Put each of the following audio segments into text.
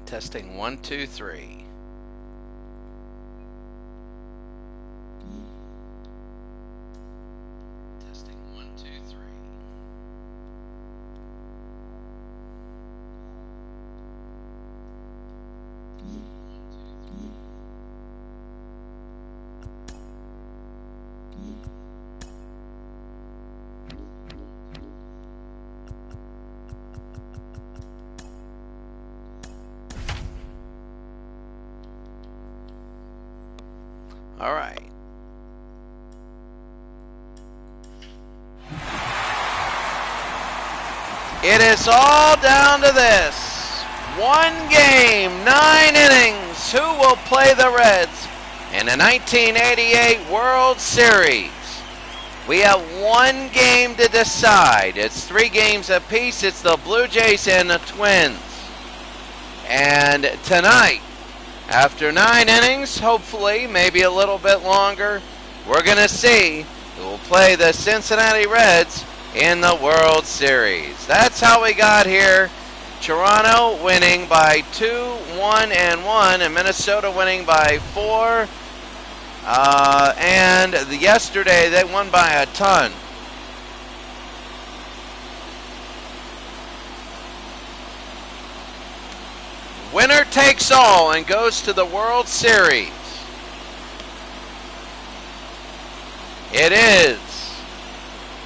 Testing 1, 2, 3. Testing 1, 2, 3. All right. It is all down to this. One game, 9 innings. Who will play the Reds in the 1988 World Series? We have one game to decide. It's 3 games apiece. It's the Blue Jays and the Twins. And tonight, after 9 innings, hopefully, maybe a little bit longer, we're going to see who will play the Cincinnati Reds in the World Series. That's how we got here. Toronto winning by 2-1-1, and Minnesota winning by 4. And yesterday they won by a ton. Winner takes all and goes to the World Series. It is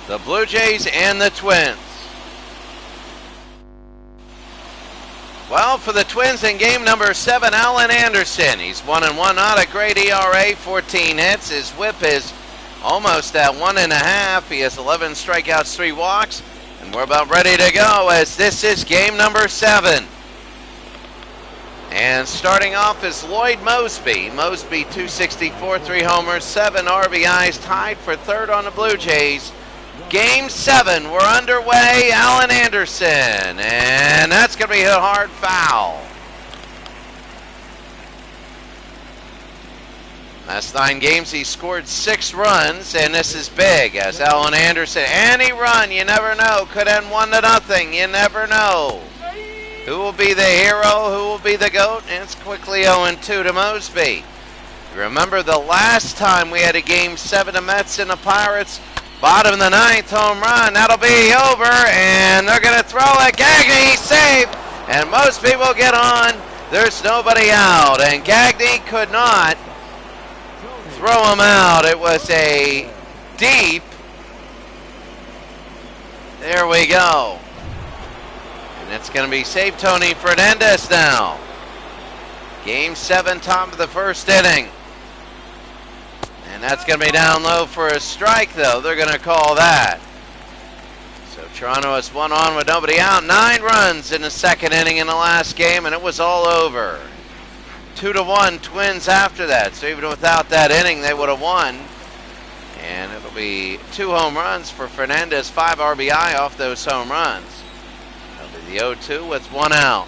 the Blue Jays and the Twins. Well, for the Twins in game number 7, Alan Anderson. He's 1-1, not a great ERA, 14 hits. His whip is almost at 1.5. He has 11 strikeouts, 3 walks. And we're about ready to go as this is game number 7. And starting off is Lloyd Moseby. Moseby 264, 3 homers, 7 RBIs, tied for 3rd on the Blue Jays. Game 7, we're underway. Alan Anderson, and that's going to be a hard foul. Last 9 games, he scored 6 runs, and this is big as Alan Anderson. Any run, you never know, could end 1-0. You never know. Who will be the hero? Who will be the GOAT? And it's quickly 0-2 to Moseby. Remember the last time we had a game 7 of Mets and the Pirates? Bottom of the 9th, home run. That'll be over, and they're going to throw it. Gagne, safe, and Moseby will get on. There's nobody out, and Gagne could not throw him out. It was a deep. There we go. And it's going to be safe, Tony Fernandez now. Game 7, top of the 1st inning. And that's going to be down low for a strike, though. They're going to call that. So Toronto has 1 on with nobody out. 9 runs in the 2nd inning in the last game, and it was all over. 2-1 Twins after that. So even without that inning, they would have won. And it'll be 2 home runs for Fernandez, 5 RBI off those home runs. That'll be the 0-2 with 1 out.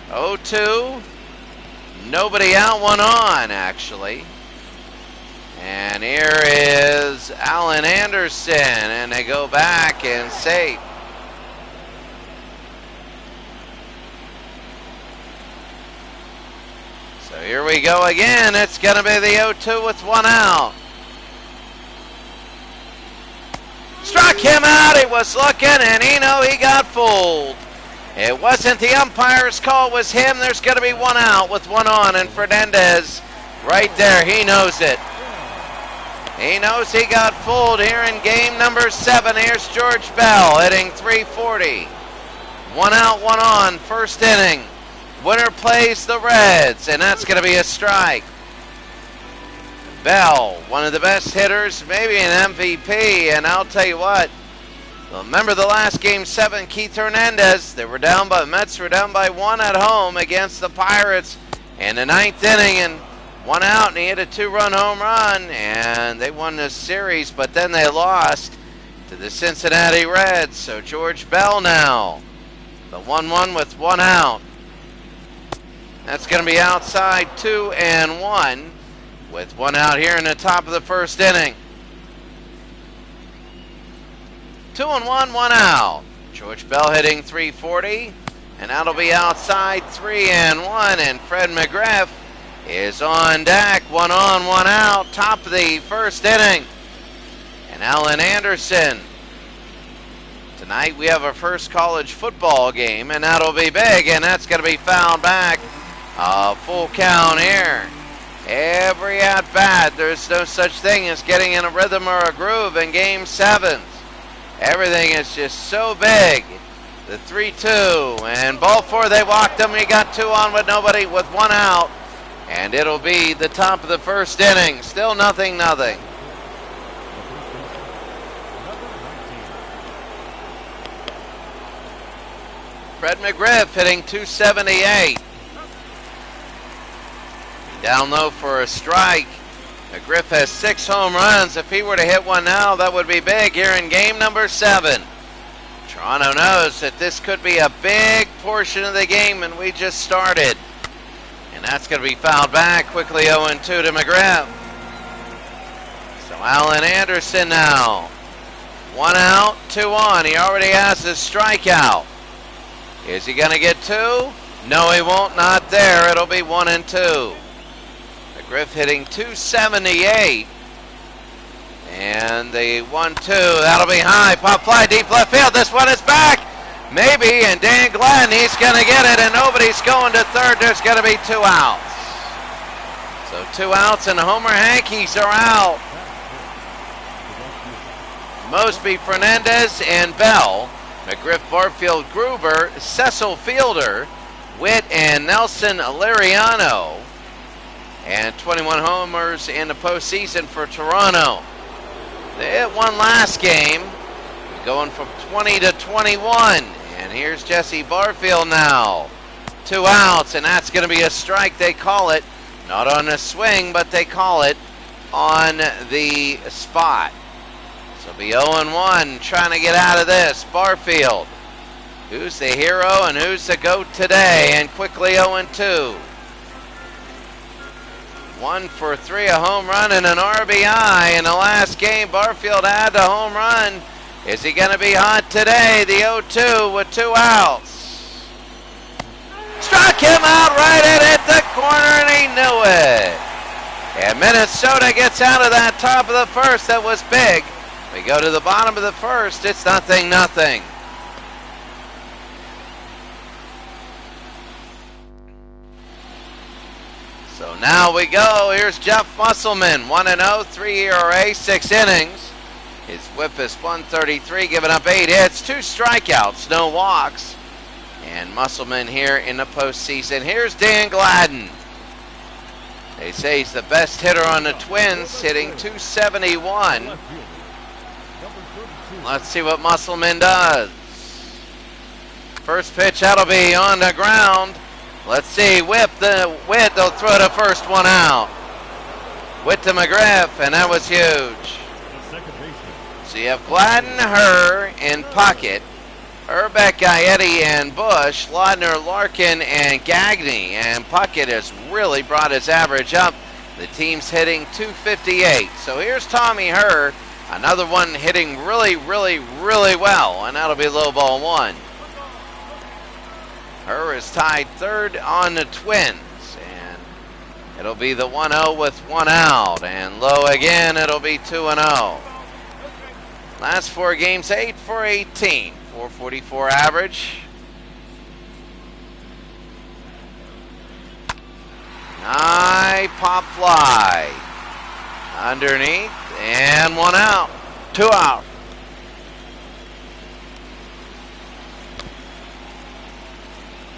0-2. Nobody out, 1 on, actually. And here is Alan Anderson, and they go back and safe. So here we go again. It's going to be the 0-2 with 1 out. Struck him out. He was looking, and he got fooled. It wasn't the umpire's call, it was him. There's going to be 1 out with 1 on, and Fernandez right there, he knows it. He knows he got fooled here in game number 7. Here's George Bell hitting .340. 1 out, 1 on, 1st inning. Winner plays the Reds, and that's going to be a strike. Bell, one of the best hitters, maybe an MVP, and I'll tell you what. Remember the last game 7, Keith Hernandez, the Mets were down by 1 at home against the Pirates in the 9th inning, and 1 out, and he hit a 2-run home run, and they won this series, but then they lost to the Cincinnati Reds. So George Bell now, the 1-1 with 1 out. That's going to be outside 2-1 with 1 out here in the top of the 1st inning. 2-1, 1 out. George Bell hitting 340, and that'll be outside 3-1, and Fred McGriff is on deck. 1 on, 1 out, top of the first inning. And Alan Anderson. Tonight we have our first college football game, and that'll be big, and that's going to be fouled back. A full count here. Every at-bat, there's no such thing as getting in a rhythm or a groove in Game 7s. Everything is just so big. The 3-2, and ball 4, they walked him. He got 2 on with nobody with 1 out, and it'll be the top of the first inning. Still 0-0. Fred McGriff hitting 278. Down low for a strike. McGriff has 6 home runs. If he were to hit one now, that would be big here in game number 7. Toronto knows that this could be a big portion of the game, and we just started. And that's going to be fouled back quickly. 0-2 to McGriff. So Alan Anderson now. 1 out, 2 on. He already has his strikeout. Is he going to get 2? No, he won't. Not there. It'll be 1-2. McGriff hitting 278. And the 1-2. That'll be high. Pop fly deep left field. This one is back. Maybe. And Dan Gladden, he's going to get it. And nobody's going to third. There's going to be 2 outs. So 2 outs, and the Homer Hankies are out. Mosby, Fernandez, and Bell. McGriff, Barfield, Gruber, Cecil Fielder, Witt, and Nelson Liriano. And 21 homers in the postseason for Toronto. They hit one last game, going from 20 to 21. And here's Jesse Barfield now. 2 outs, and that's going to be a strike, they call it. Not on the swing, but they call it on the spot. So it'll be 0-1, trying to get out of this. Barfield, who's the hero and who's the GOAT today? And quickly 0-2. 1 for 3, a home run and an RBI in the last game. Barfield had the home run. Is he going to be hot today? The 0-2 with 2 outs. Struck him out right at the corner, and he knew it. And Minnesota gets out of that top of the first. That was big. We go to the bottom of the first. It's 0-0. So now we go. Here's Jeff Musselman, 1-0, 3 ERA, 6 innings. His whip is 133, giving up 8 hits, 2 strikeouts, no walks. And Musselman here in the postseason. Here's Dan Gladden. They say he's the best hitter on the Twins, hitting 271. Let's see what Musselman does. First pitch, that'll be on the ground. Let's see, Witt, they'll throw the first one out. Witt to McGriff, and that was huge. So you have Gladden, Herr, and Puckett, Urbeck, Gaetti, and Bush, Laudner, Larkin, and Gagne. And Puckett has really brought his average up. The team's hitting 258. So here's Tommy Herr, another one hitting really, really, really well, and that'll be low ball 1. Herr is tied 3rd on the Twins, and it'll be the 1-0 with 1 out, and low again, it'll be 2-0. Last 4 games, 8 for 18, 444 average. High pop fly, underneath, and 1 out, 2 out.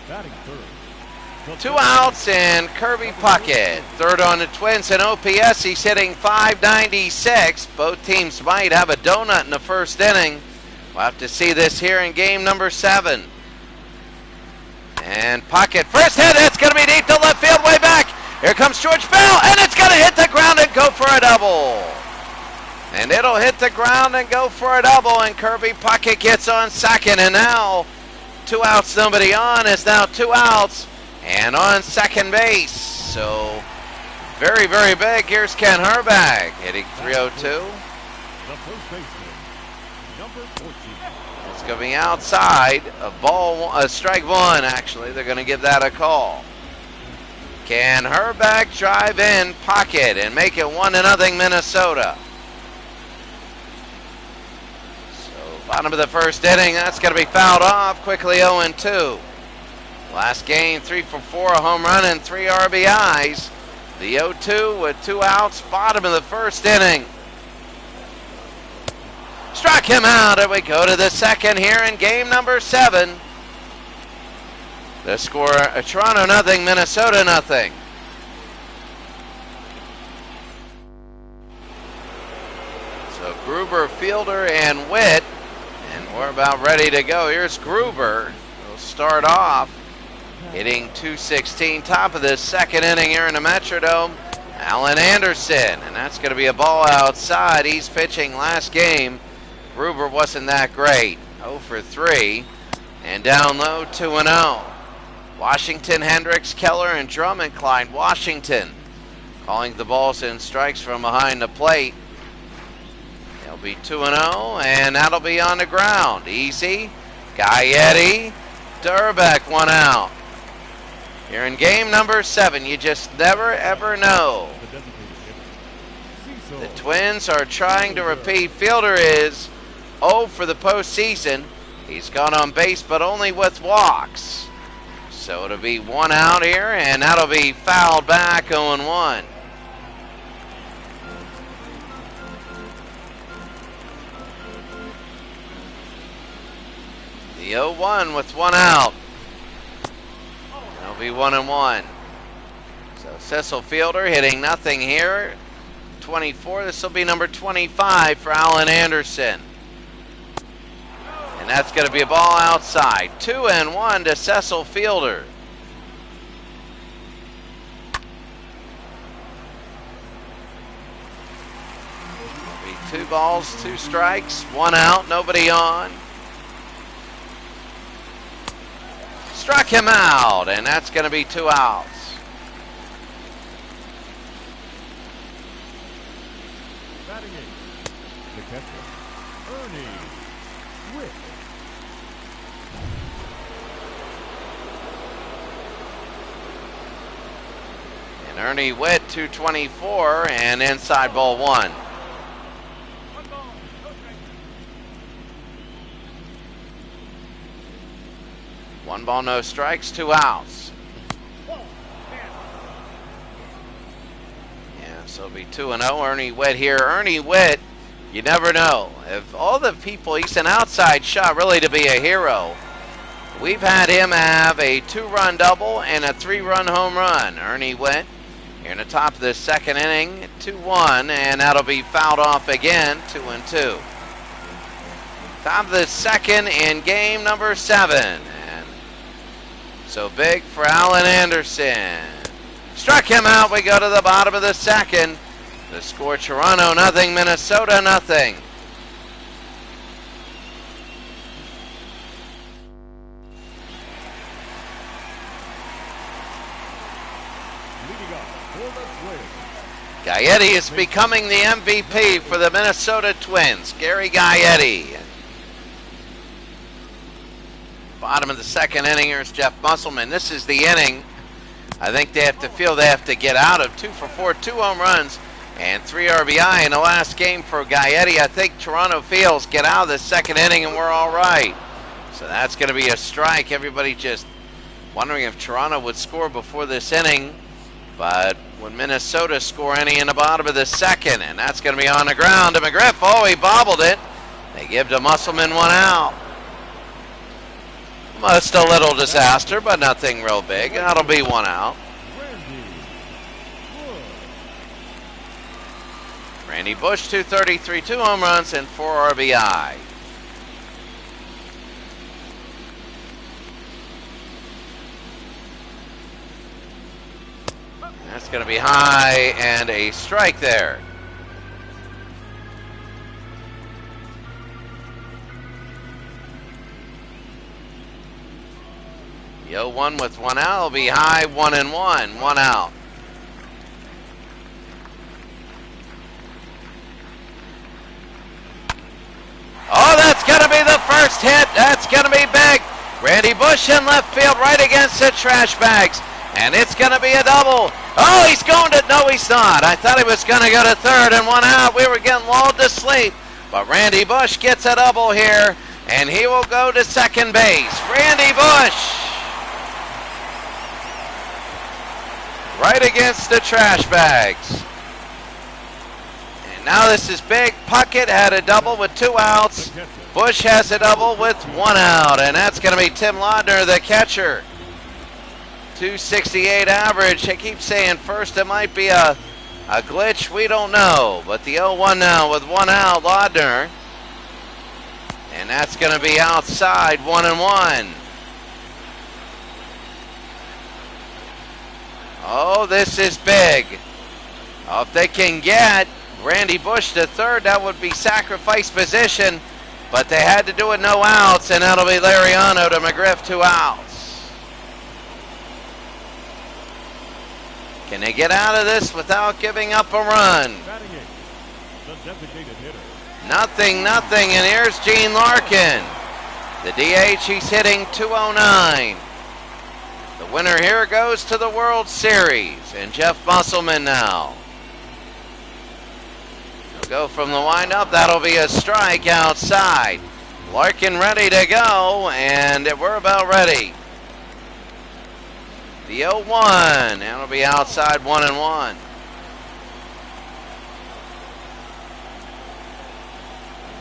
Batting third. 2 outs, and Kirby Puckett, 3rd on the Twins in OPS. He's hitting 596. Both teams might have a donut in the first inning. We'll have to see this here in game number 7. And Puckett, first hit, it's going to be deep to left field, way back. Here comes George Bell, and it's going to hit the ground and go for a double. And it'll hit the ground and go for a double, and Kirby Puckett gets on second, and now 2 outs, nobody on. Is now 2 outs and on second base. So very, very big. Here's Ken Herbeck hitting 302. The first baseman, number 14. As going to be outside of strike one, actually. They're going to give that a call. Can Herbeck drive in, pocket, and make it 1-0 Minnesota? So, bottom of the first inning, that's going to be fouled off. Quickly 0-2. Last game, 3 for 4, a home run and 3 RBIs. The 0-2 with 2 outs, bottom of the first inning. Struck him out, and we go to the second here in game number 7. The score, Toronto 0, Minnesota 0. So Gruber, Fielder, and Witt, and we're about ready to go. Here's Gruber. We'll start off hitting .216, top of the second inning here in the Metrodome. Alan Anderson, and that's going to be a ball outside. He's pitching last game. Gruber wasn't that great, 0 for 3, and down low 2-0. Washington, Hendricks, Keller, and Drummond. Clyde Washington calling the balls and strikes from behind the plate. It'll be 2-0, and that'll be on the ground. Easy. Gaetti, Durbeck, 1 out. Here in game number 7, you just never ever know. The Twins are trying to repeat. Fielder is 0 for the postseason. He's gone on base, but only with walks. So it'll be 1 out here, and that'll be fouled back 0-1. The 0-1 with 1 out. It'll be 1-1. So Cecil Fielder hitting nothing here. 24. This will be number 25 for Alan Anderson. And that's going to be a ball outside. 2-1 to Cecil Fielder. It'll be 2 balls, 2 strikes, 1 out, nobody on. Struck him out, and that's going to be 2 outs. Batting eighth, the catcher, Ernie Witt. And Ernie Witt, 224, and inside ball 1. 1 ball, no strikes, 2 outs. Yeah, so it'll be 2-0. Ernie Witt here. Ernie Witt, you never know. If all the people, he's an outside shot, really, to be a hero. We've had him have a 2-run double and a 3-run home run. Ernie Witt here in the top of the second inning, 2-1, and that'll be fouled off again, 2-2. Top of the second in game number 7. So big for Alan Anderson. Struck him out. We go to the bottom of the second. The score, Toronto 0, Minnesota 0. Gaetti is becoming the MVP for the Minnesota Twins. Gary Gaetti. Bottom of the second inning, here's Jeff Musselman. This is the inning I think they have to feel they have to get out of. 2 for 4, 2 home runs, and 3 RBI in the last game for Gaetti. I think Toronto feels get out of the second inning and we're all right. So that's going to be a strike. Everybody just wondering if Toronto would score before this inning. But would Minnesota score any in the bottom of the second? And that's going to be on the ground to McGriff. Oh, he bobbled it. They give to Musselman 1 out. Just a little disaster, but nothing real big. That'll be 1 out. Randy Bush, 233, 2 home runs, and 4 RBI. That's going to be high and a strike there. The 0-1 with 1 out will be high, 1-1, 1 out. Oh, that's going to be the first hit That's going to be big. Randy Bush in left field right against the trash bags. And it's going to be a double. Oh, he's going to, no, he's not. I thought he was going to go to third and one out. We were getting lulled to sleep. But Randy Bush gets a double here, and he will go to second base. Randy Bush. Right against the trash bags. And now this is big. Puckett had a double with 2 outs. Bush has a double with 1 out. And that's going to be Tim Laudner, the catcher. 268 average. I keep saying first it might be a glitch. We don't know. But the 0-1 now with 1 out, Laudner. And that's going to be outside, 1-1. Oh, this is big. Oh, if they can get Randy Bush to third, that would be sacrifice position. But they had to do it no outs, and that'll be Lariano to McGriff, 2 outs. Can they get out of this without giving up a run? Nothing, and here's Gene Larkin. The DH, he's hitting 209. The winner here goes to the World Series, and Jeff Musselman now. He'll go from the windup. That'll be a strike outside. Larkin ready to go, and we're about ready. The 0-1, that'll be outside, 1-1.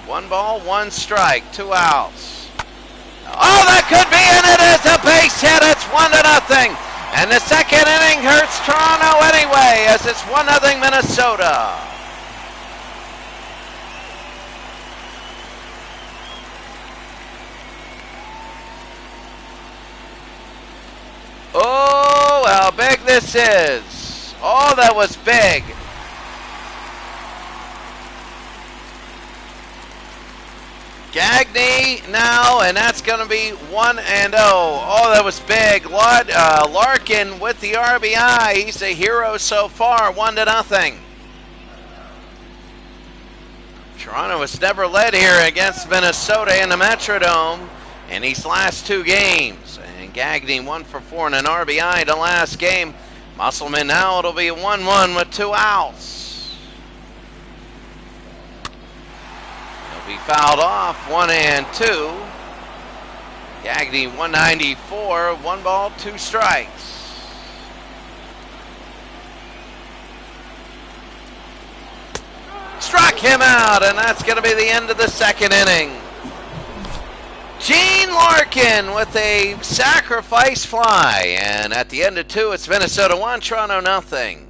One ball, 1 strike, 2 outs. Oh, that could be in it as a base hit. It's 1-0. And the second inning hurts Toronto anyway, as it's 1-0 Minnesota. Oh, how big this is. Oh, that was big. Gagne now, and that's going to be 1-0. Oh, that was big. Larkin with the RBI. He's a hero so far, 1-0. Toronto has never led here against Minnesota in the Metrodome in these last 2 games. And Gagne 1 for 4 and an RBI the last game. Musselman now, it'll be 1-1 with 2 outs. Be fouled off, 1-2. Gagne 194, 1 ball, 2 strikes. Struck him out, and that's going to be the end of the second inning. Gene Larkin with a sacrifice fly, and at the end of 2, it's Minnesota 1, Toronto nothing.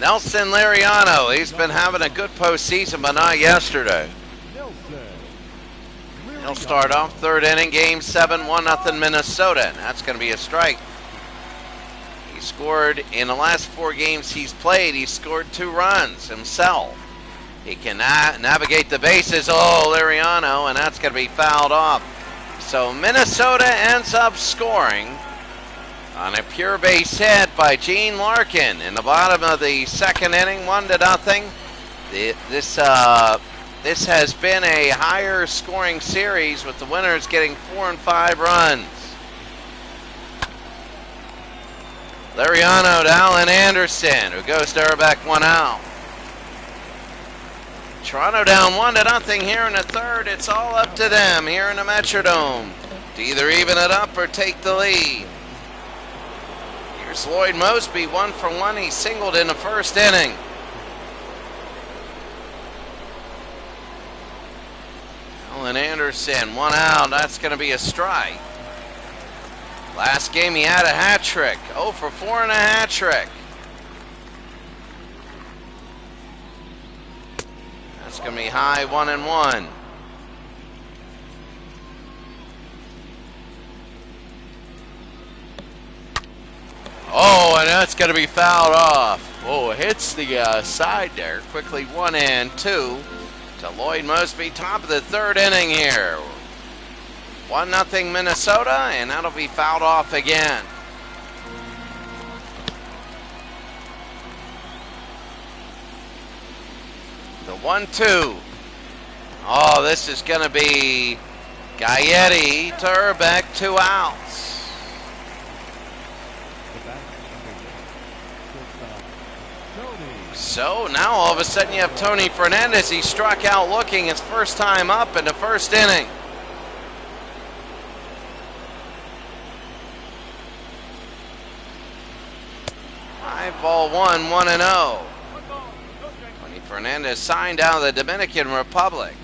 Nelson Lariano, he's been having a good postseason, but not yesterday. He'll start off 3rd inning, game 7, 1-0 Minnesota, and that's going to be a strike. He scored in the last 4 games he's played, he scored 2 runs himself. He can navigate the bases, oh, Lariano, and that's going to be fouled off. So Minnesota ends up scoring on a pure base hit by Gene Larkin in the bottom of the 2nd inning, 1-0. This has been a higher scoring series with the winners getting 4 and 5 runs. Lariano to Alan Anderson, who goes to Urbeck, 1 out. Toronto down 1-0 here in the 3rd. It's all up to them here in the Metrodome to either even it up or take the lead. Here's Lloyd Mosby, 1 for 1. He singled in the 1st inning. Alan Anderson, 1 out. That's going to be a strike. Last game he had a hat trick. 0 for 4 and a hat trick. That's going to be high, 1-1. Oh, and that's going to be fouled off. Oh, hits the side there. Quickly 1-2 to Lloyd Mosby. Top of the 3rd inning here. 1-0 Minnesota, and that'll be fouled off again. The 1-2. Oh, this is going to be Gaetti to Herbeck, 2 outs. So now all of a sudden you have Tony Fernandez. He struck out looking his first time up in the first inning. Ball 1-0. Tony Fernandez signed out of the Dominican Republic.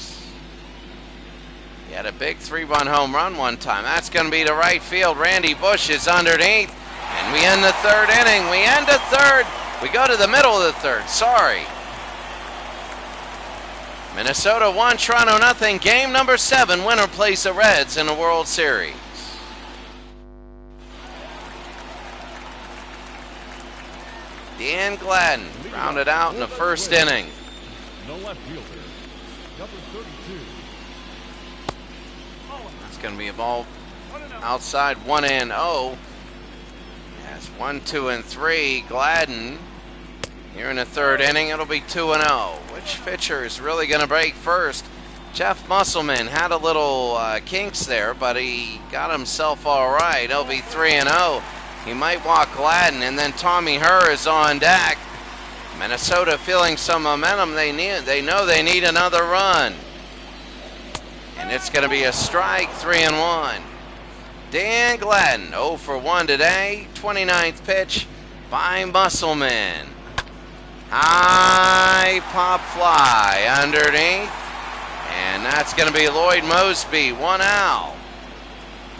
He had a big 3-run home run one time. That's going to be to right field. Randy Bush is underneath. And we end the 3rd inning. We end the 3rd. We go to the middle of the 3rd. Sorry. Minnesota 1, Toronto 0. Game number 7. Winner plays the Reds in the World Series. Dan Gladden rounded out in the first inning. No left fielder, number 32. That's going to be a ball outside 1-0. Yes, 1, 2, and 3. Gladden here in the 3rd inning. It'll be 2-0. Which pitcher is really going to break first? Jeff Musselman had a little kinks there, but he got himself all right. It'll be 3-0. He might walk Gladden, and then Tommy Herr is on deck. Minnesota feeling some momentum. They know they need another run. And it's going to be a strike, 3-1. Dan Gladden, 0 for 1 today. 29th pitch by Musselman. High pop fly underneath. And that's going to be Lloyd Mosby, 1 out.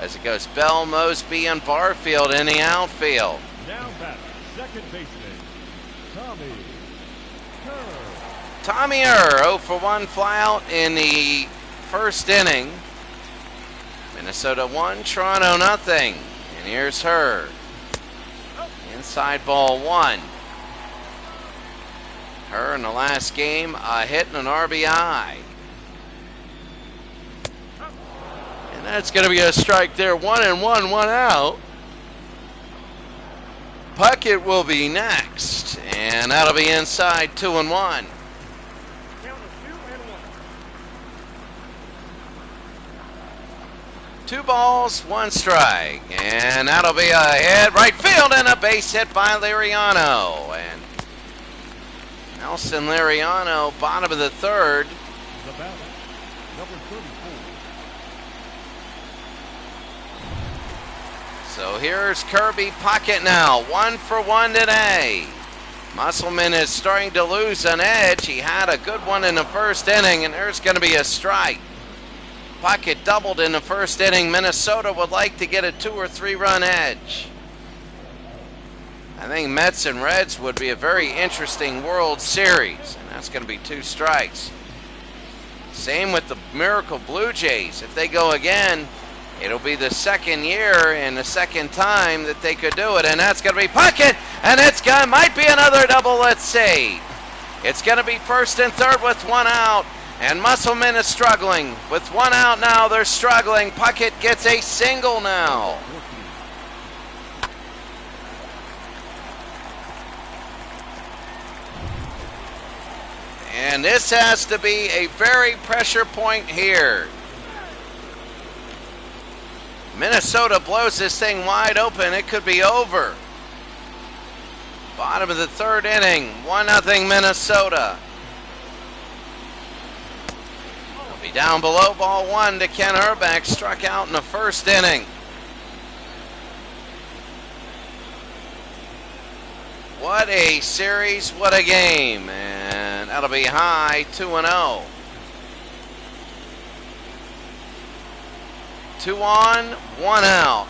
As it goes Bell, Mosby, and Barfield in the outfield. Now back, second baseman, Tommy Herr. Tommy Herr, 0 for 1 flyout in the first inning. Minnesota 1, Toronto 0. And here's Herr. Inside ball 1. Herr in the last game, a hit and an RBI. And that's going to be a strike there. 1-1, 1 out. Puckett will be next. And that'll be inside 2-1. 2 balls, 1 strike. And that'll be a hit right field and a base hit by Liriano. And Nelson Liriano, bottom of the 3rd. The batter, number 34. So here's Kirby Puckett now, 1 for 1 today. Musselman is starting to lose an edge. He had a good one in the first inning, and there's going to be a strike. Puckett doubled in the first inning. Minnesota would like to get a 2 or 3 run edge. I think Mets and Reds would be a very interesting World Series, and that's going to be 2 strikes. Same with the Miracle Blue Jays. If they go again, it'll be the 2nd year and the 2nd time that they could do it, and that's going to be Puckett, and might be another double. Let's see. It's going to be 1st and 3rd with 1 out, and Musselman is struggling. With 1 out now, they're struggling. Puckett gets a single now. And this has to be a very pressure point here. Minnesota blows this thing wide open. It could be over. Bottom of the 3rd inning. 1-0 Minnesota. They'll be down below, ball 1 to Ken Herbeck. Struck out in the first inning. What a series. What a game. And that'll be high, 2-0. 2 on, 1 out.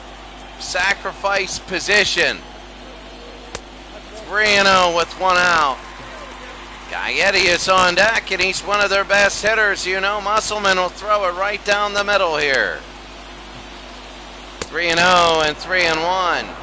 Sacrifice position. 3-0 with 1 out. Gaetti is on deck, and he's one of their best hitters. You know, Musselman will throw it right down the middle here. 3-0 and 3-1.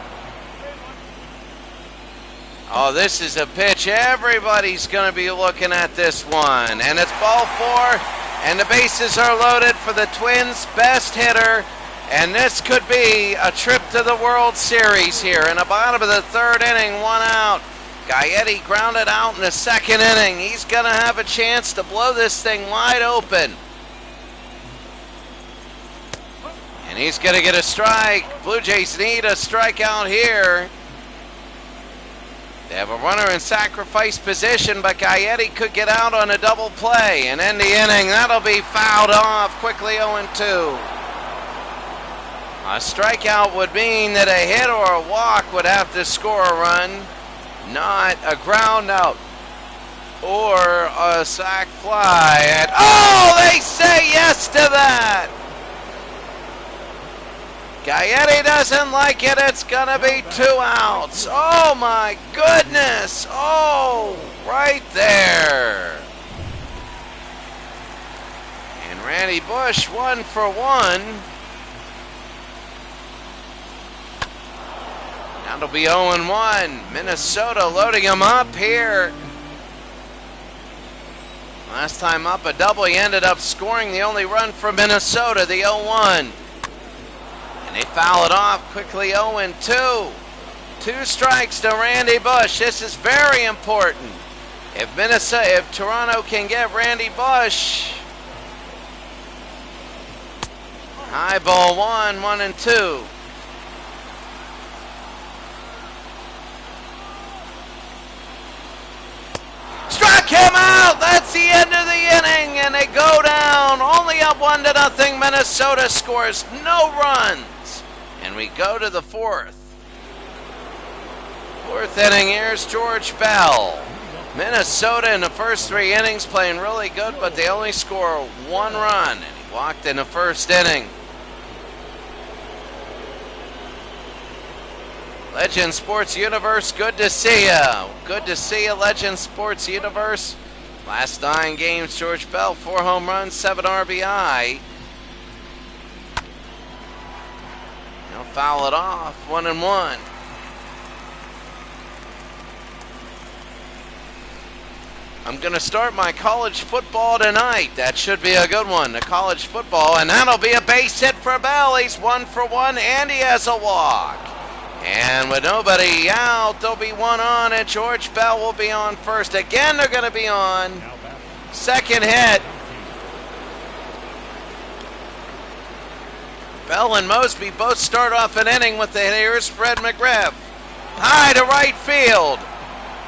Oh, this is a pitch. Everybody's going to be looking at this one. And it's ball 4. And the bases are loaded for the Twins' best hitter, And this could be a trip to the World Series here. In the bottom of the third inning, 1 out. Gaetti grounded out in the second inning. He's going to have a chance to blow this thing wide open. And he's going to get a strike. Blue Jays need a strikeout here. They have a runner in sacrifice position, but Gaetti could get out on a double play and end the inning. That'll be fouled off quickly, 0-2. A strikeout would mean that a hit or a walk would have to score a run, not a ground out or a sac fly. And oh, they say yes to that. Gaetti doesn't like it. It's going to be 2 outs. Oh, my goodness. Oh, right there. And Randy Bush 1 for 1. Now it'll be 0-1. Minnesota loading him up here. Last time up a double, he ended up scoring the only run for Minnesota, the 0-1. And they foul it off quickly, 0-2. 2 strikes to Randy Bush. This is very important. If Toronto can get Randy Bush, high ball 1-2. Struck him out. That's the end of the inning, and they go down. Only up 1-0. Minnesota scores no runs, and we go to the 4th. 4th inning. Here's George Bell. Minnesota in the first 3 innings playing really good, but they only score 1 run, and he walked in the first inning. Legend Sports Universe, good to see ya. Good to see you, Legend Sports Universe. Last 9 games, George Bell, 4 home runs, 7 RBI. He'll foul it off, 1-1. I'm going to start my college football tonight. That should be a good one, the college football. And that'll be a base hit for Bell. He's 1 for 1, and he has a walk. And with nobody out, there'll be 1 on, and George Bell will be on first. Again, they're going to be on. Second hit. Bell and Mosby both start off an inning with the hitters. Fred McGriff high to right field.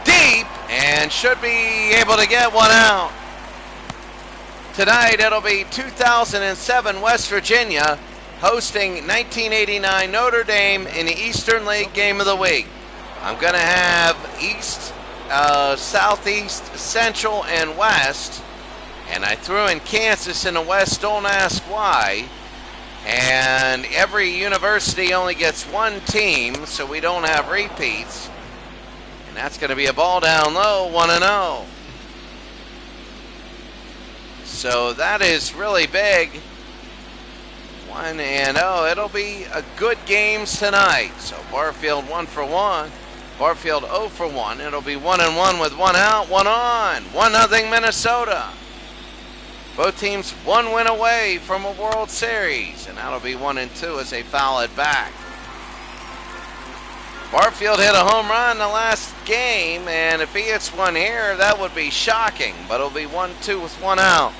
Deep, and should be able to get 1 out. Tonight, it'll be 2007 West Virginia hosting 1989 Notre Dame in the Eastern League Game of the Week. I'm going to have East, Southeast, Central, and West. And I threw in Kansas in the West, don't ask why. And every university only gets 1 team, so we don't have repeats. And that's going to be a ball down low, 1-0. So that is really big. 1-0. It'll be a good games tonight. So Barfield 1 for 1. Barfield 0 for 1. It'll be 1-1 with 1 out, 1 on. 1-0 Minnesota. Both teams 1 win away from a World Series. And that'll be 1-2 as they foul it back. Barfield hit a home run the last game, and if he hits 1 here, that would be shocking. But it'll be 1-2 with 1 out.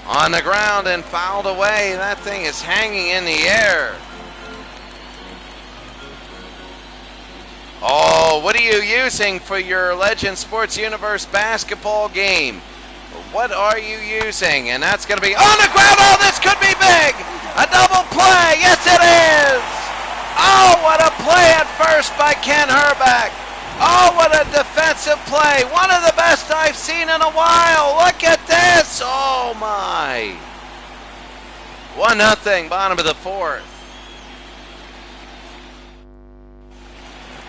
On the ground and fouled away. That thing is hanging in the air. Oh, what are you using for your Legend Sports Universe basketball game? What are you using? And that's going to be on the ground. Oh, this could be big. A double play. Yes, it is. Oh, what a play at first by Ken Herbeck. Oh, what a defensive play. One of the best I've seen in a while. Look at this. Oh, my. 1-0, bottom of the 4th.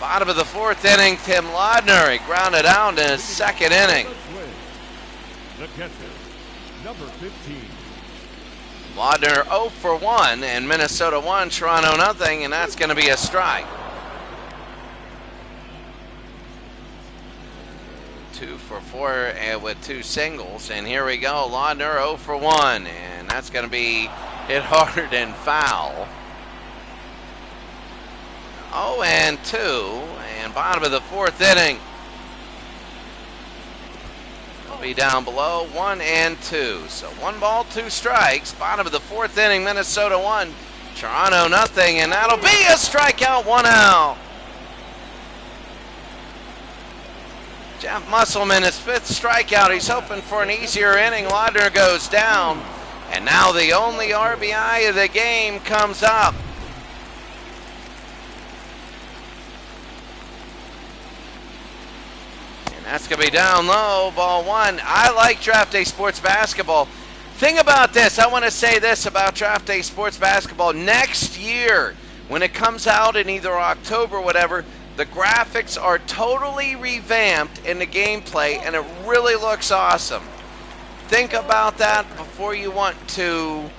Bottom of the 4th inning, Tim Laudner. He grounded out in his 2nd inning. The catcher, number 15. Laudner 0 for 1, and Minnesota 1, Toronto nothing, and that's going to be a strike. 2 for 4 with 2 singles, and here we go. Laudner 0 for 1, and that's going to be hit hard and foul. 0-2, and bottom of the fourth inning. They'll be down below 1-2. So 1 ball, 2 strikes. Bottom of the fourth inning, Minnesota 1, Toronto nothing, and that'll be a strikeout, 1 out. Jeff Musselman, his 5th strikeout. He's hoping for an easier inning. Laudner goes down, and now the only RBI of the game comes up. And that's going to be down low, ball 1. I like Draft Day Sports Basketball. Thing about this, I want to say this about Draft Day Sports Basketball. Next year, when it comes out in either October or whatever, the graphics are totally revamped in the gameplay, and it really looks awesome. Think about that before you want to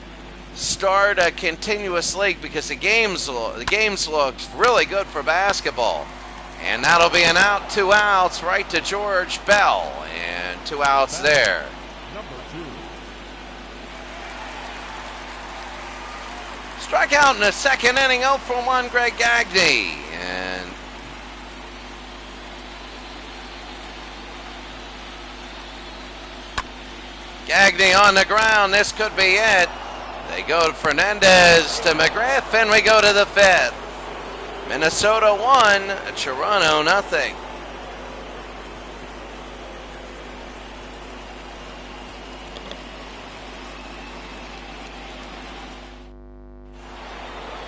start a continuous league, because the games look really good for basketball. And that'll be an out, 2 outs, right to George Bell, and 2 outs there. Strikeout in the second inning, 0 for 1, Greg Gagne. And Gagne on the ground, this could be it. They go to Fernandez to McGriff, and we go to the 5th. Minnesota 1, Toronto nothing.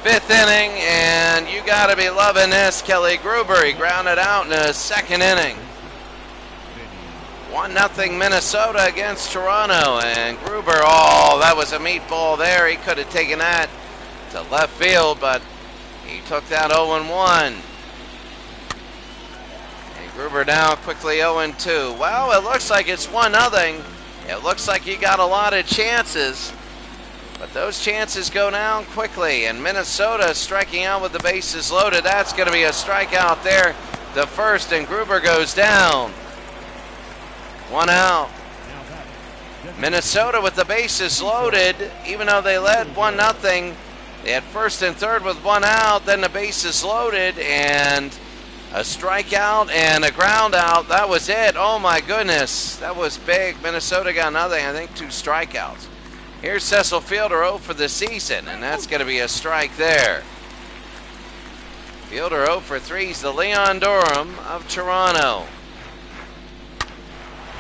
Fifth inning, and you got to be loving this. Kelly Gruber, he grounded out in the second inning. 1-0 Minnesota against Toronto, and Gruber, oh, that was a meatball there. He could have taken that to left field, but he took that 0-1. And Gruber now quickly 0-2. Well, it looks like it's 1-0. It looks like you got a lot of chances, but those chances go down quickly, and Minnesota striking out with the bases loaded. That's going to be a strikeout there, the first, and Gruber goes down. 1 out. Minnesota with the bases loaded, even though they led 1-0. They had first and third with 1 out, then the bases loaded, and a strikeout and a ground out. That was it. Oh my goodness, that was big. Minnesota got nothing, I think 2 strikeouts. Here's Cecil Fielder 0 for the season, and that's going to be a strike there. Fielder 0 for 3. He's the Leon Durham of Toronto.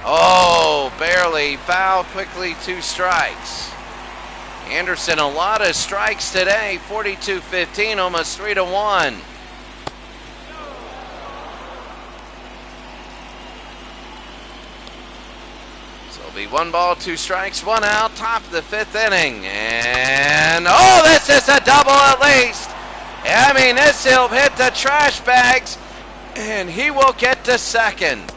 Oh, barely foul, quickly 2 strikes. Anderson, a lot of strikes today, 42-15, almost 3-1. So it'll be 1 ball, 2 strikes, 1 out, top of the 5th inning. And, oh, this is a double at least. I mean, this will hit the trash bags, and he will get to second.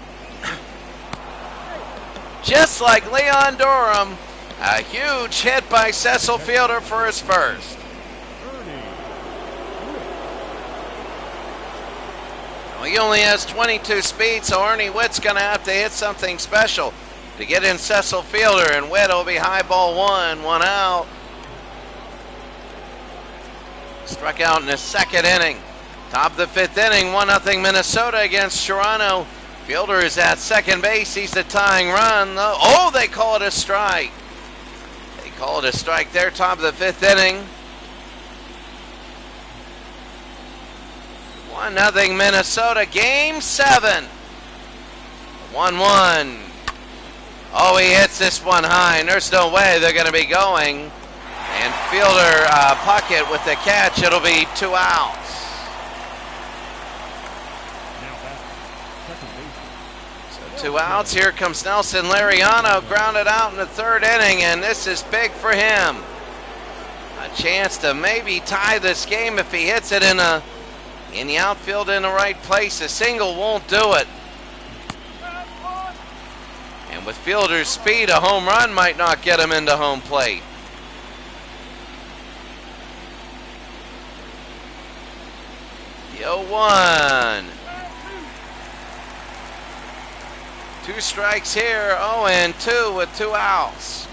Just like Leon Durham, a huge hit by Cecil Fielder for his first. Well, he only has 22 speed, so Ernie Witt's going to have to hit something special to get in Cecil Fielder, and Witt will be high ball 1, 1 out. Struck out in the second inning. Top of the 5th inning, 1-0 Minnesota against Toronto. Fielder is at second base. He's the tying run. Oh, they call it a strike. They call it a strike there, top of the 5th inning. 1-0 Minnesota, game 7. 1-1. Oh, he hits this one high, and there's no way they're going to be going. And Fielder Puckett with the catch. It'll be 2 outs. So 2 outs. Here comes Nelson Lariano, grounded out in the 3rd inning, and this is big for him. A chance to maybe tie this game if he hits it in the outfield in the right place. A single won't do it. And with Fielder's speed, a home run might not get him into home plate. The 0-1. 2 strikes here, 0-2 with 2 outs.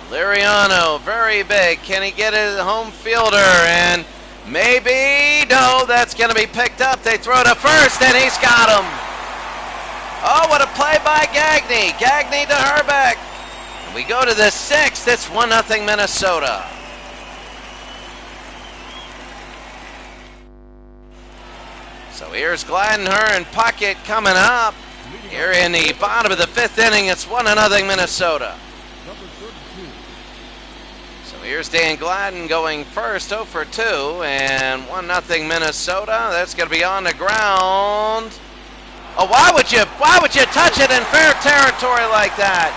Liriano, very big. Can he get his home fielder? And maybe, no, that's going to be picked up. They throw to first, and he's got him. Oh, what a play by Gagne. Gagne to Herbeck. And we go to the sixth. It's 1-0 Minnesota. So here's Gladdenher and Puckett coming up. Here in the bottom of the fifth inning, it's 1-0 Minnesota. So here's Dan Gladden going first, 0 for 2, and 1-0 Minnesota. That's going to be on the ground. Oh, why would you touch it in fair territory like that?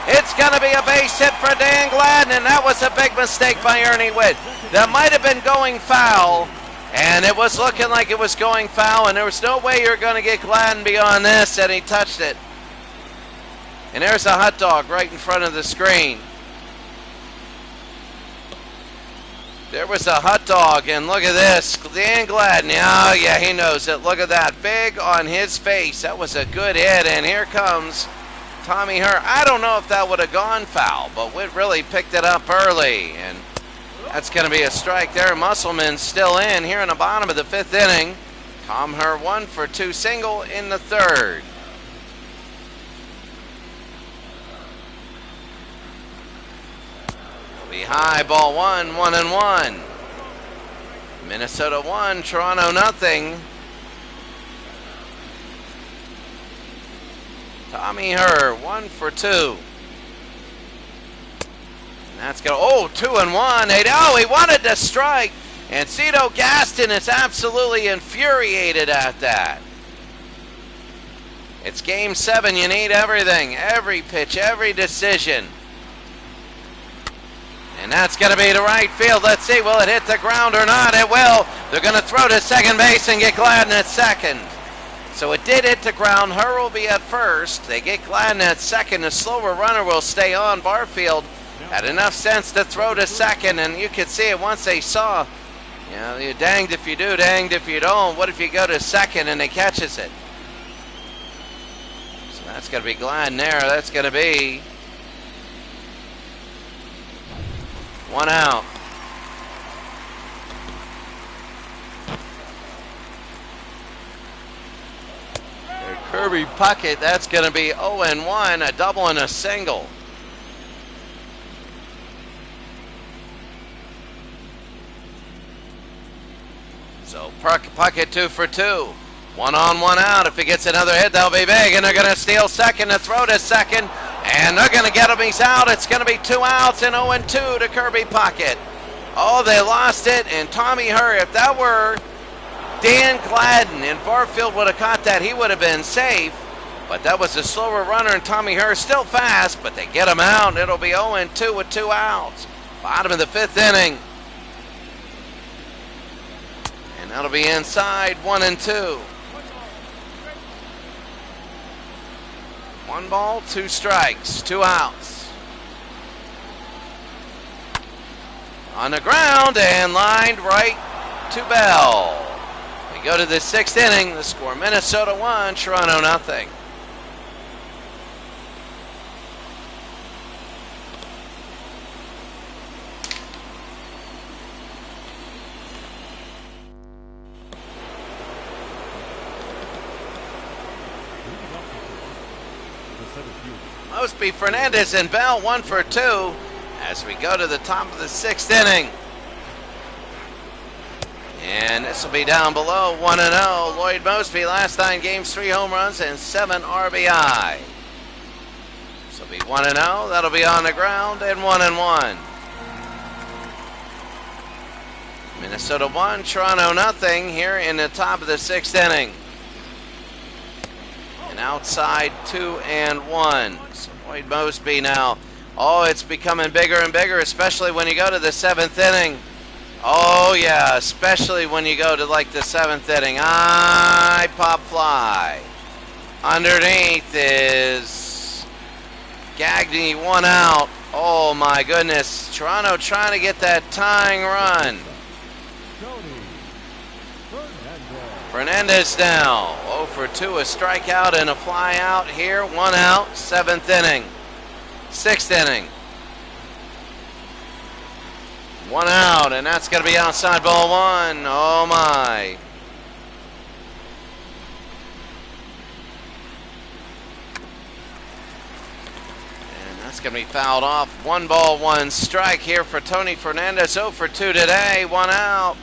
It's going to be a base hit for Dan Gladden, and that was a big mistake by Ernie Witt. That might have been going foul. And it was looking like it was going foul, and there was no way you're going to get Gladden beyond this, and he touched it. And there's a hot dog right in front of the screen. There was a hot dog, and look at this. Dan Gladden, oh yeah, he knows it. Look at that, big on his face. That was a good hit, and here comes Tommy Herr. I don't know if that would have gone foul, but Witt really picked it up early, and that's going to be a strike there. Musselman's still in here in the bottom of the fifth inning. Tom Herr 1 for 2 single in the third. It'll be high, ball 1, 1-1. Minnesota 1, Toronto nothing. Tommy Herr 1 for 2. That's going to, 2-1. Oh, he wanted to strike. And Cito Gaston is absolutely infuriated at that. It's game 7. You need everything. Every pitch, every decision. And that's going to be to right field. Let's see, will it hit the ground or not? It will. They're going to throw to second base and get Gladden at second. So it did hit the ground. Herr will be at first. They get Gladden at second. The slower runner will stay on. Barfield had enough sense to throw to second, and you could see it once they saw, you know, you're danged if you do, danged if you don't. What if you go to second and he catches it? So that's going to be Gladden there. That's going to be 1 out. Kirby Puckett, that's going to be 0-1, a double and a single. So Puckett 2 for 2. 1 on, 1 out. If he gets another hit, that'll be big. And they're going to steal second to throw to second. And they're going to get him. He's out. It's going to be 2 outs and 0-2 to Kirby Puckett. Oh, they lost it. And Tommy Herr, if that were Dan Gladden and Barfield would have caught that, he would have been safe. But that was a slower runner, and Tommy Herr still fast, but they get him out. It'll be 0-2 with 2 outs. Bottom of the fifth inning. And that'll be inside, 1-2. 1 ball, 2 strikes, 2 outs. On the ground and lined right to Bell. We go to the 6th inning. The score, Minnesota 1, Toronto nothing. Mosby, Fernandez, and Bell 1 for 2 as we go to the top of the 6th inning. And this will be down below 1-0. Lloyd Mosby, last 9 games, 3 home runs and 7 RBI. This will be 1-0. That'll be on the ground and 1-1. Minnesota 1, Toronto nothing here in the top of the 6th inning. And outside 2-1. So Lloyd Mosby now. Oh, it's becoming bigger and bigger, especially when you go to the 7th inning. Oh, yeah, especially when you go to, like, the 7th inning. High pop fly. Underneath is Gagne, 1 out. Oh, my goodness. Toronto trying to get that tying run. Fernandez now. 0 for 2, a strikeout and a fly out here. 1 out, 7th inning. 6th inning. One out, and that's going to be outside ball one. Oh my. And that's going to be fouled off. 1 ball, 1 strike here for Tony Fernandez. 0 for 2 today. 1 out.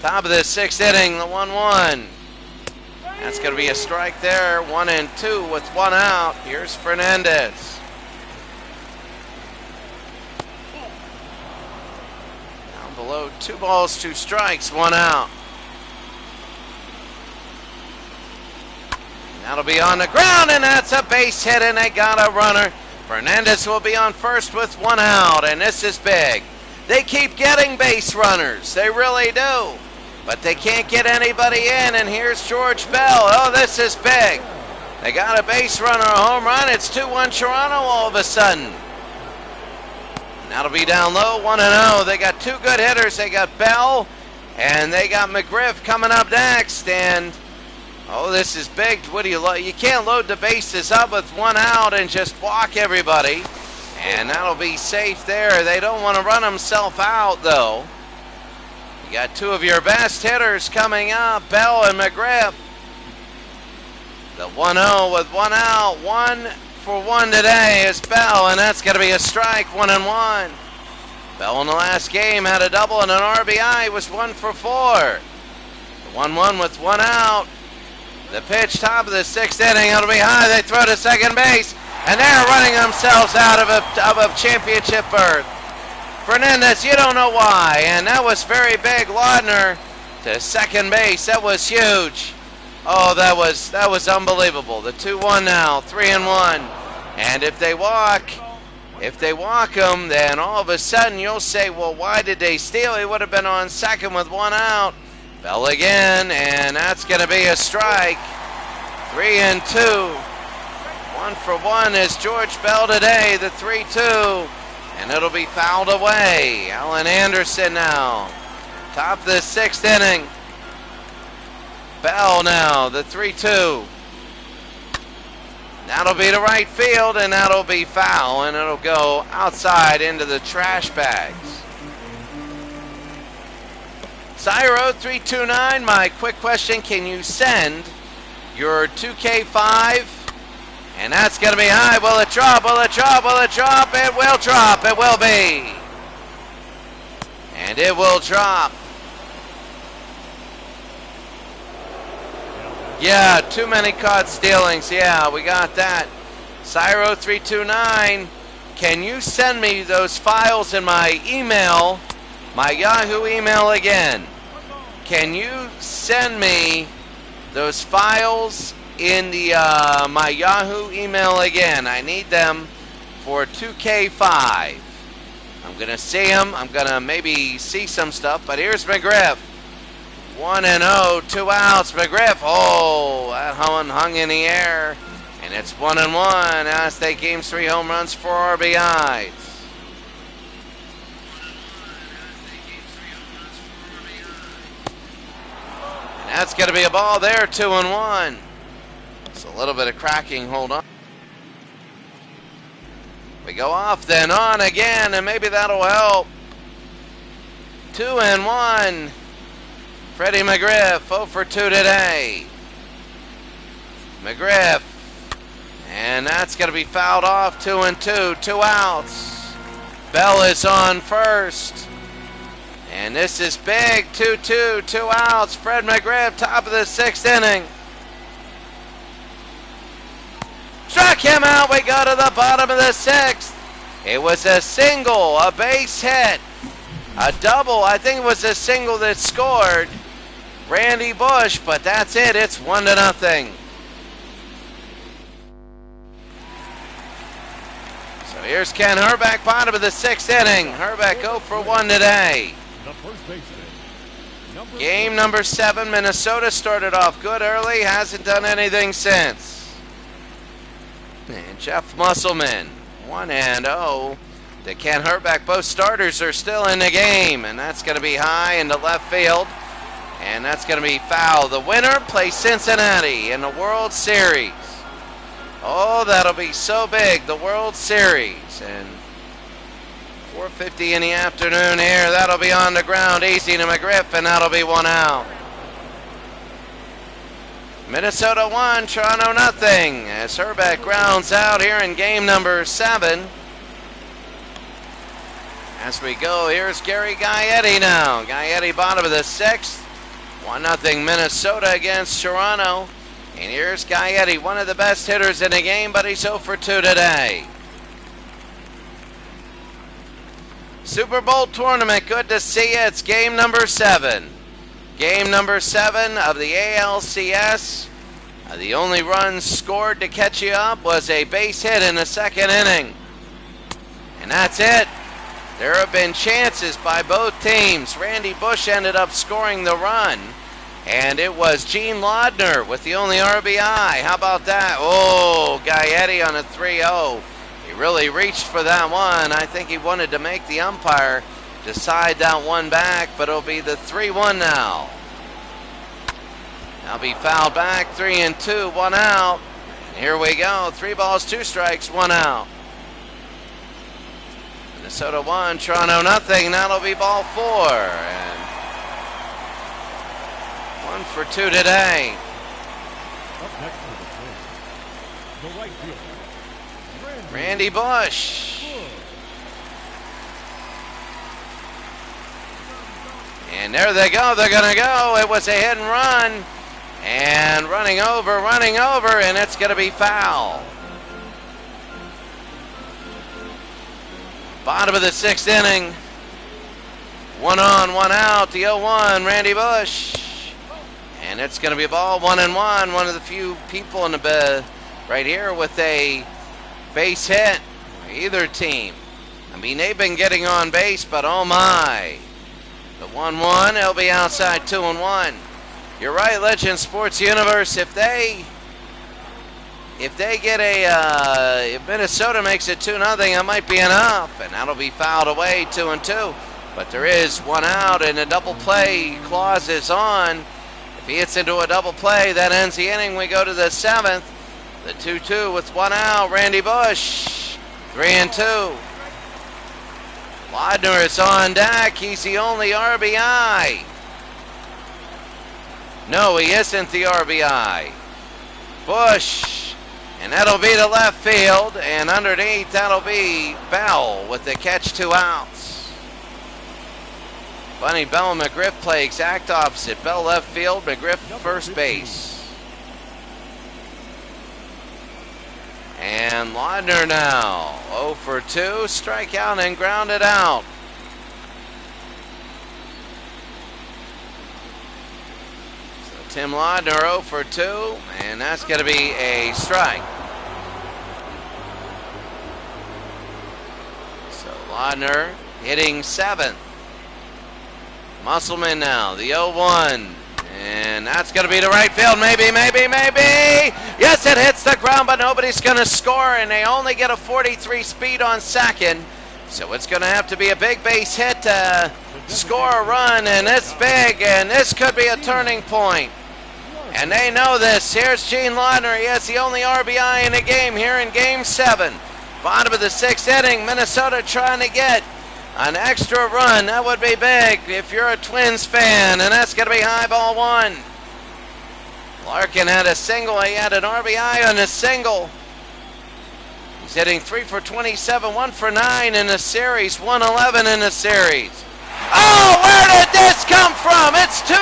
Top of the 6th inning, the 1-1. That's going to be a strike there. 1 and 2 with 1 out. Here's Fernandez. Down below, 2 balls, 2 strikes, 1 out. That'll be on the ground, and that's a base hit, and they got a runner. Fernandez will be on first with 1 out, and this is big. They keep getting base runners. They really do. But they can't get anybody in, and here's George Bell. Oh, this is big. They got a base runner, a home run. It's 2-1 Toronto all of a sudden. And that'll be down low, 1-0. They got 2 good hitters. They got Bell, and they got McGriff coming up next. And, oh, this is big. What do you load? You can't load the bases up with 1 out and just walk everybody. And that'll be safe there. They don't want to run themselves out, though. You got 2 of your best hitters coming up, Bell and McGriff. The 1-0 with 1 out. 1 for 1 today is Bell, and that's going to be a strike, 1-1. Bell in the last game had a double and an RBI. He was 1 for 4. The 1-1 with 1 out. The pitch, top of the 6th inning. It'll be high. They throw to second base, and they're running themselves out of a championship berth. Fernandez, you don't know why, and that was very big. Laudner to second base. That was huge. Oh, that was unbelievable. The 2-1 now, 3-1. And if they walk them, then all of a sudden you'll say, well, why did they steal? He would have been on second with 1 out. Bell again, and that's going to be a strike. 3-2. 1 for 1 is George Bell today, the 3-2. And it'll be fouled away. Alan Anderson now. Top of the 6th inning. Bell now, the 3-2. That'll be to right field, and that'll be foul, and it'll go outside into the trash bags. Cyro 329, my quick question, can you send your 2K5? And that's going to be high. Will it drop? Will it drop? Will it drop? It will drop. It will be. And it will drop. Yeah, too many caught stealings. Yeah, we got that. Cyro 329, can you send me those files in my email, my Yahoo email again? Can you send me those files in the my Yahoo email again? I need them for 2K5. I'm gonna see them. I'm gonna maybe see some stuff. But here's McGriff. 1-0, 2 outs. McGriff. Oh, that one hung in the air, and it's 1-1. Now they Game 3 home runs, 4 RBIs. And that's gonna be a ball there. 2-1. It's a little bit of cracking, hold on. We go off, then on again, and maybe that'll help. 2-1. Freddie McGriff, 0 for 2 today. McGriff, and that's going to be fouled off. 2-2, 2 outs. Bell is on first. And this is big, 2-2, 2 outs. Fred McGriff, top of the 6th inning. Struck him out. We go to the bottom of the 6th. It was a single, a base hit, a double. I think it was a single that scored Randy Bush, but that's it. It's 1-0. So here's Ken Herbeck, bottom of the 6th inning. Herbeck 0 for 1 today. Game number 7. Minnesota started off good early, hasn't done anything since. And Jeff Musselman, 1-0 to Ken Herbeck. Both starters are still in the game, and that's going to be high into left field, and that's going to be foul. The winner plays Cincinnati in the World Series. Oh, that'll be so big, the World Series. And 4:50 in the afternoon here. That'll be on the ground, easy to McGriff, and that'll be 1 out. Minnesota 1, Toronto nothing, as Herbeck grounds out here in game number 7. As we go, here's Gary Gaetti now. Gaetti bottom of the 6th. 1-0 Minnesota against Toronto. And here's Gaetti, one of the best hitters in the game, but he's 0 for 2 today. Super Bowl tournament, good to see you. It's game number 7. Game number 7 of the ALCS. The only run scored to catch you up was a base hit in the 2nd inning. And that's it. There have been chances by both teams. Randy Bush ended up scoring the run. And it was Gene Laudner with the only RBI. How about that? Oh, Gaetti on a 3-0. He really reached for that one. I think he wanted to make the umpire decide that one back, but it'll be the 3-1 now. Now be fouled back, 3-2, 1 out. And here we go, 3 balls, 2 strikes, 1 out. Minnesota 1, Toronto nothing. That'll be ball 4. And 1 for 2 today. Up next to the plate, the right fielder, Randy Bush. And there they go, they're gonna go. It was a hit and run. And running over, and it's gonna be foul. Bottom of the 6th inning. 1 on, 1 out, the 0-1, Randy Bush. And it's gonna be a ball, 1-1. One of the few people in the bed right here with a base hit. Either team. I mean, they've been getting on base, but oh my. The 1-1, they'll be outside 2-1. You're right, Legend Sports Universe. If they get if Minnesota makes it 2-0, it might be enough, and that'll be fouled away 2-2. But there is 1 out, and a double play clause is on. If he hits into a double play, that ends the inning. We go to the 7th. The 2-2 with 1 out. Randy Bush, 3-2. Laudner is on deck. He's the only RBI. No, he isn't the RBI. Bush, and that'll be to left field, and underneath that'll be Bell with the catch, 2 outs. Funny, Bell and McGriff play exact opposite. Bell left field, McGriff first base. And Laudner now, 0 for 2, strikeout and grounded out. Tim Laudner 0 for 2, and that's going to be a strike. So Laudner hitting 7th. Musselman now, the 0-1, and that's going to be to right field, maybe. Yes, it hits the ground, but nobody's going to score, and they only get a 43 speed on 2nd. So it's going to have to be a big base hit to score a run, and it's big, and this could be a turning point. And they know this. Here's Gene Laudner. He has the only RBI in the game here in Game 7. Bottom of the 6th inning. Minnesota trying to get an extra run. That would be big if you're a Twins fan. And that's going to be high, ball 1. Larkin had a single. He had an RBI on a single. He's hitting 3 for 27, 1 for 9 in the series, 111 in the series. Oh, where did this come from? It's 2-0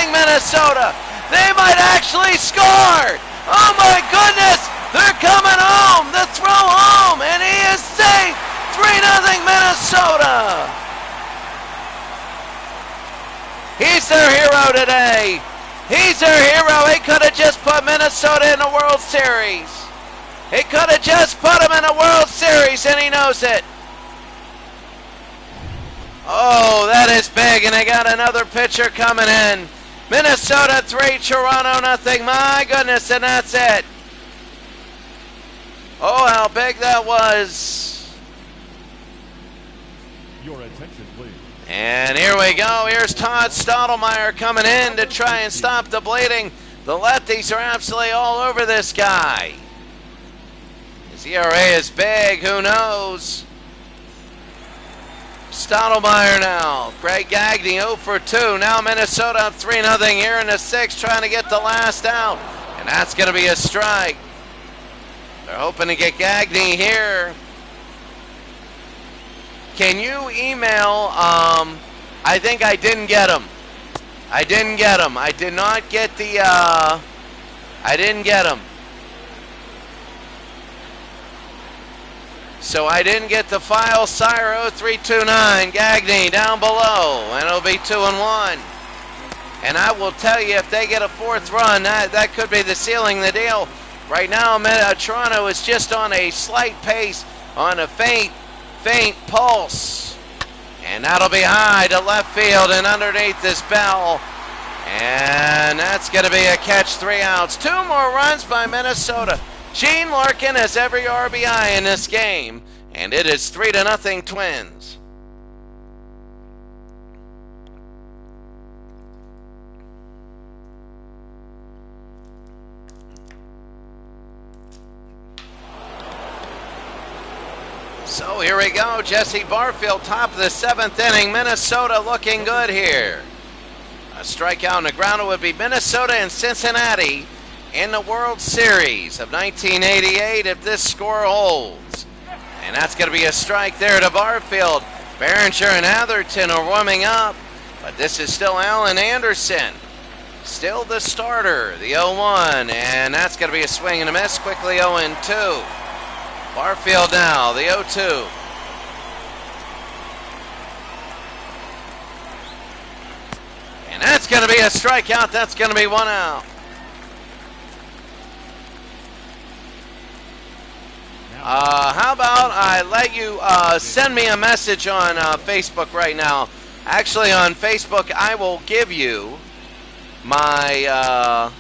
Minnesota. They might actually score. Oh my goodness, they're coming home. The throw home, and he is safe. 3-0 Minnesota. He's their hero today. He's their hero. He could have just put Minnesota in the World Series. He could have just put him in a World Series, and he knows it. Oh, that is big, and they got another pitcher coming in. Minnesota 3, Toronto nothing. My goodness, and that's it. Oh, how big that was. Your attention, please. And here we go. Here's Todd Stottlemyre coming in to try and stop the bleeding. The lefties are absolutely all over this guy. His ERA is big. Who knows? Stottlemyre now. Greg Gagne 0 for 2. Now Minnesota up 3-0 here in the 6th, trying to get the last out. And that's going to be a strike. They're hoping to get Gagne here. Can you email, I think I didn't get him. I didn't get him. I did not get the, I didn't get him. So I didn't get the file. Sire 0329, Gagne down below, and it'll be 2-1. And I will tell you, if they get a 4th run, that could be the sealing the deal. Right now, Toronto is just on a slight pace, on a faint pulse. And that'll be high to left field and underneath this Bell. And that's going to be a catch, 3 outs. 2 more runs by Minnesota. Gene Larkin has every RBI in this game, and it is 3-0 Twins. So here we go, Jesse Barfield, top of the 7th inning. Minnesota looking good here. A strikeout and a grounder would be Minnesota and Cincinnati in the World Series of 1988 if this score holds. And that's going to be a strike there to Barfield. Behringer and Atherton are warming up, but this is still Alan Anderson. Still the starter, the 0-1, and that's going to be a swing and a miss, quickly 0-2. Barfield now, the 0-2. And that's going to be a strikeout, that's going to be 1 out. How about I let you send me a message on Facebook right now. Actually, on Facebook, I will give you my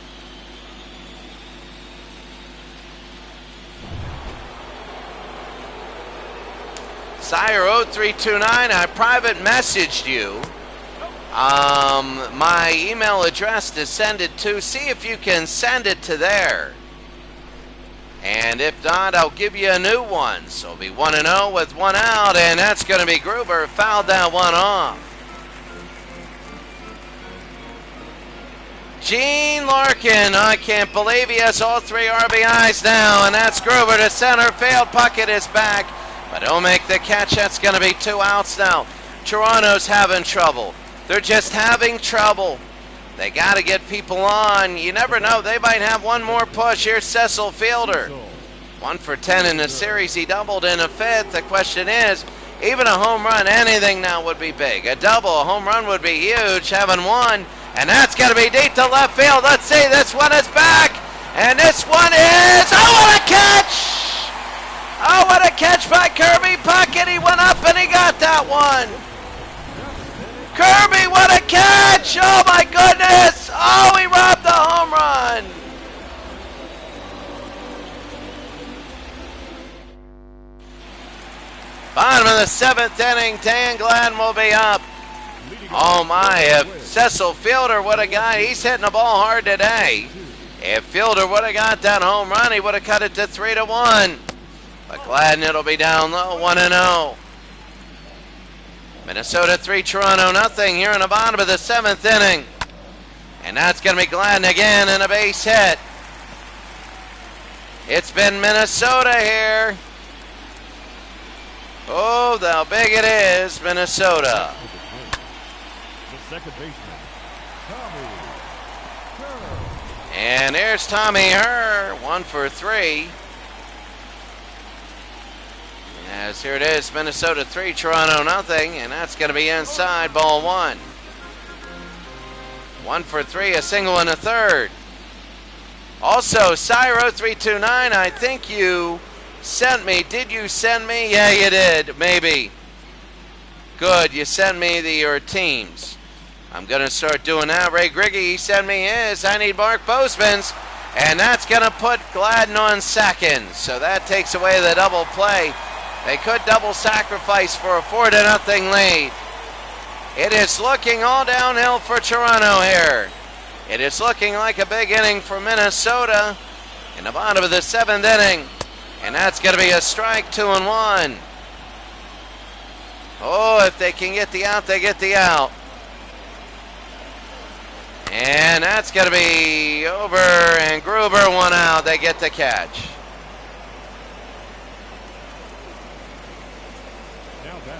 Sire 0329. I private messaged you my email address to send it to. See if you can send it to there. And if not, I'll give you a new one. So it'll be 1-0 with 1 out, and that's going to be Gruber. Fouled that one off. Gene Larkin, I can't believe he has all 3 RBIs now, and that's Gruber to center field. Puckett is back, but he'll make the catch. That's going to be 2 outs now. Toronto's having trouble. They're just having trouble. They got to get people on. You never know. They might have one more push. Here's Cecil Fielder. 1 for 10 in the series. He doubled in a 5th. The question is, even a home run, anything now would be big. A double, a home run would be huge. Having 1, and that's going to be deep to left field. Let's see. This one is back. And this one is, oh, what a catch! Oh, what a catch by Kirby Puckett. He went up and he got that one. Kirby, what a catch! Oh my goodness! Oh, he robbed the home run! Bottom of the 7th inning, Dan Gladden will be up. Oh my, if Cecil Fielder would have got, he's hitting the ball hard today. If Fielder would have got that home run, he would have cut it to 3-1. But Gladden, it'll be down low, 1-0. Minnesota 3, Toronto nothing here in the bottom of the 7th inning. And that's going to be Gladden again and a base hit. It's been Minnesota here. Oh, how big it is, Minnesota. The second baseman, Tommy Herr. And there's Tommy Herr, 1 for 3. As here it is, Minnesota 3, Toronto nothing, and that's going to be inside, ball 1. 1 for 3, a single and a third. Also, Sire 0329, I think you sent me. Did you send me? Yeah, you did, maybe. Good, you sent me your teams. I'm going to start doing that. Ray Griggy, he sent me his. I need Mark Bozeman's, and that's going to put Gladden on second. So that takes away the double play. They could double sacrifice for a 4-0 lead. It is looking all downhill for Toronto here. It is looking like a big inning for Minnesota in the bottom of the 7th inning. And that's going to be a strike, 2-1. Oh, if they can get the out, they get the out. And that's going to be over, and Gruber 1 out. They get the catch.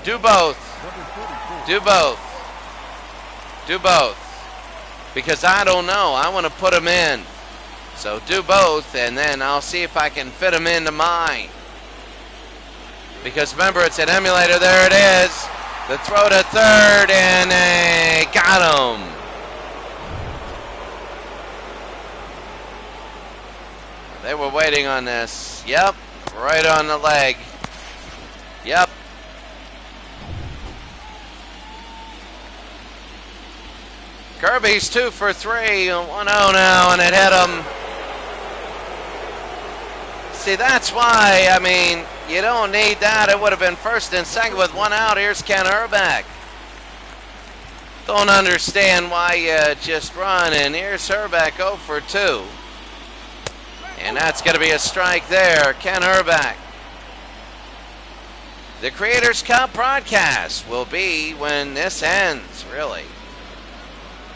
Do both. Do both. Do both. Because I don't know. I want to put them in. So do both, and then I'll see if I can fit them into mine. Because remember, it's an emulator. There it is. The throw to third, and they got him. They were waiting on this. Yep, right on the leg. Yep. Kirby's 2 for 3, 1-0 now, and it hit him. See, that's why, I mean, you don't need that. It would have been first and second with 1 out. Here's Ken Herbeck. Don't understand why you just run, and here's Herbeck 0 for 2. And that's going to be a strike there, Ken Herbeck. The Creators Cup broadcast will be when this ends, really.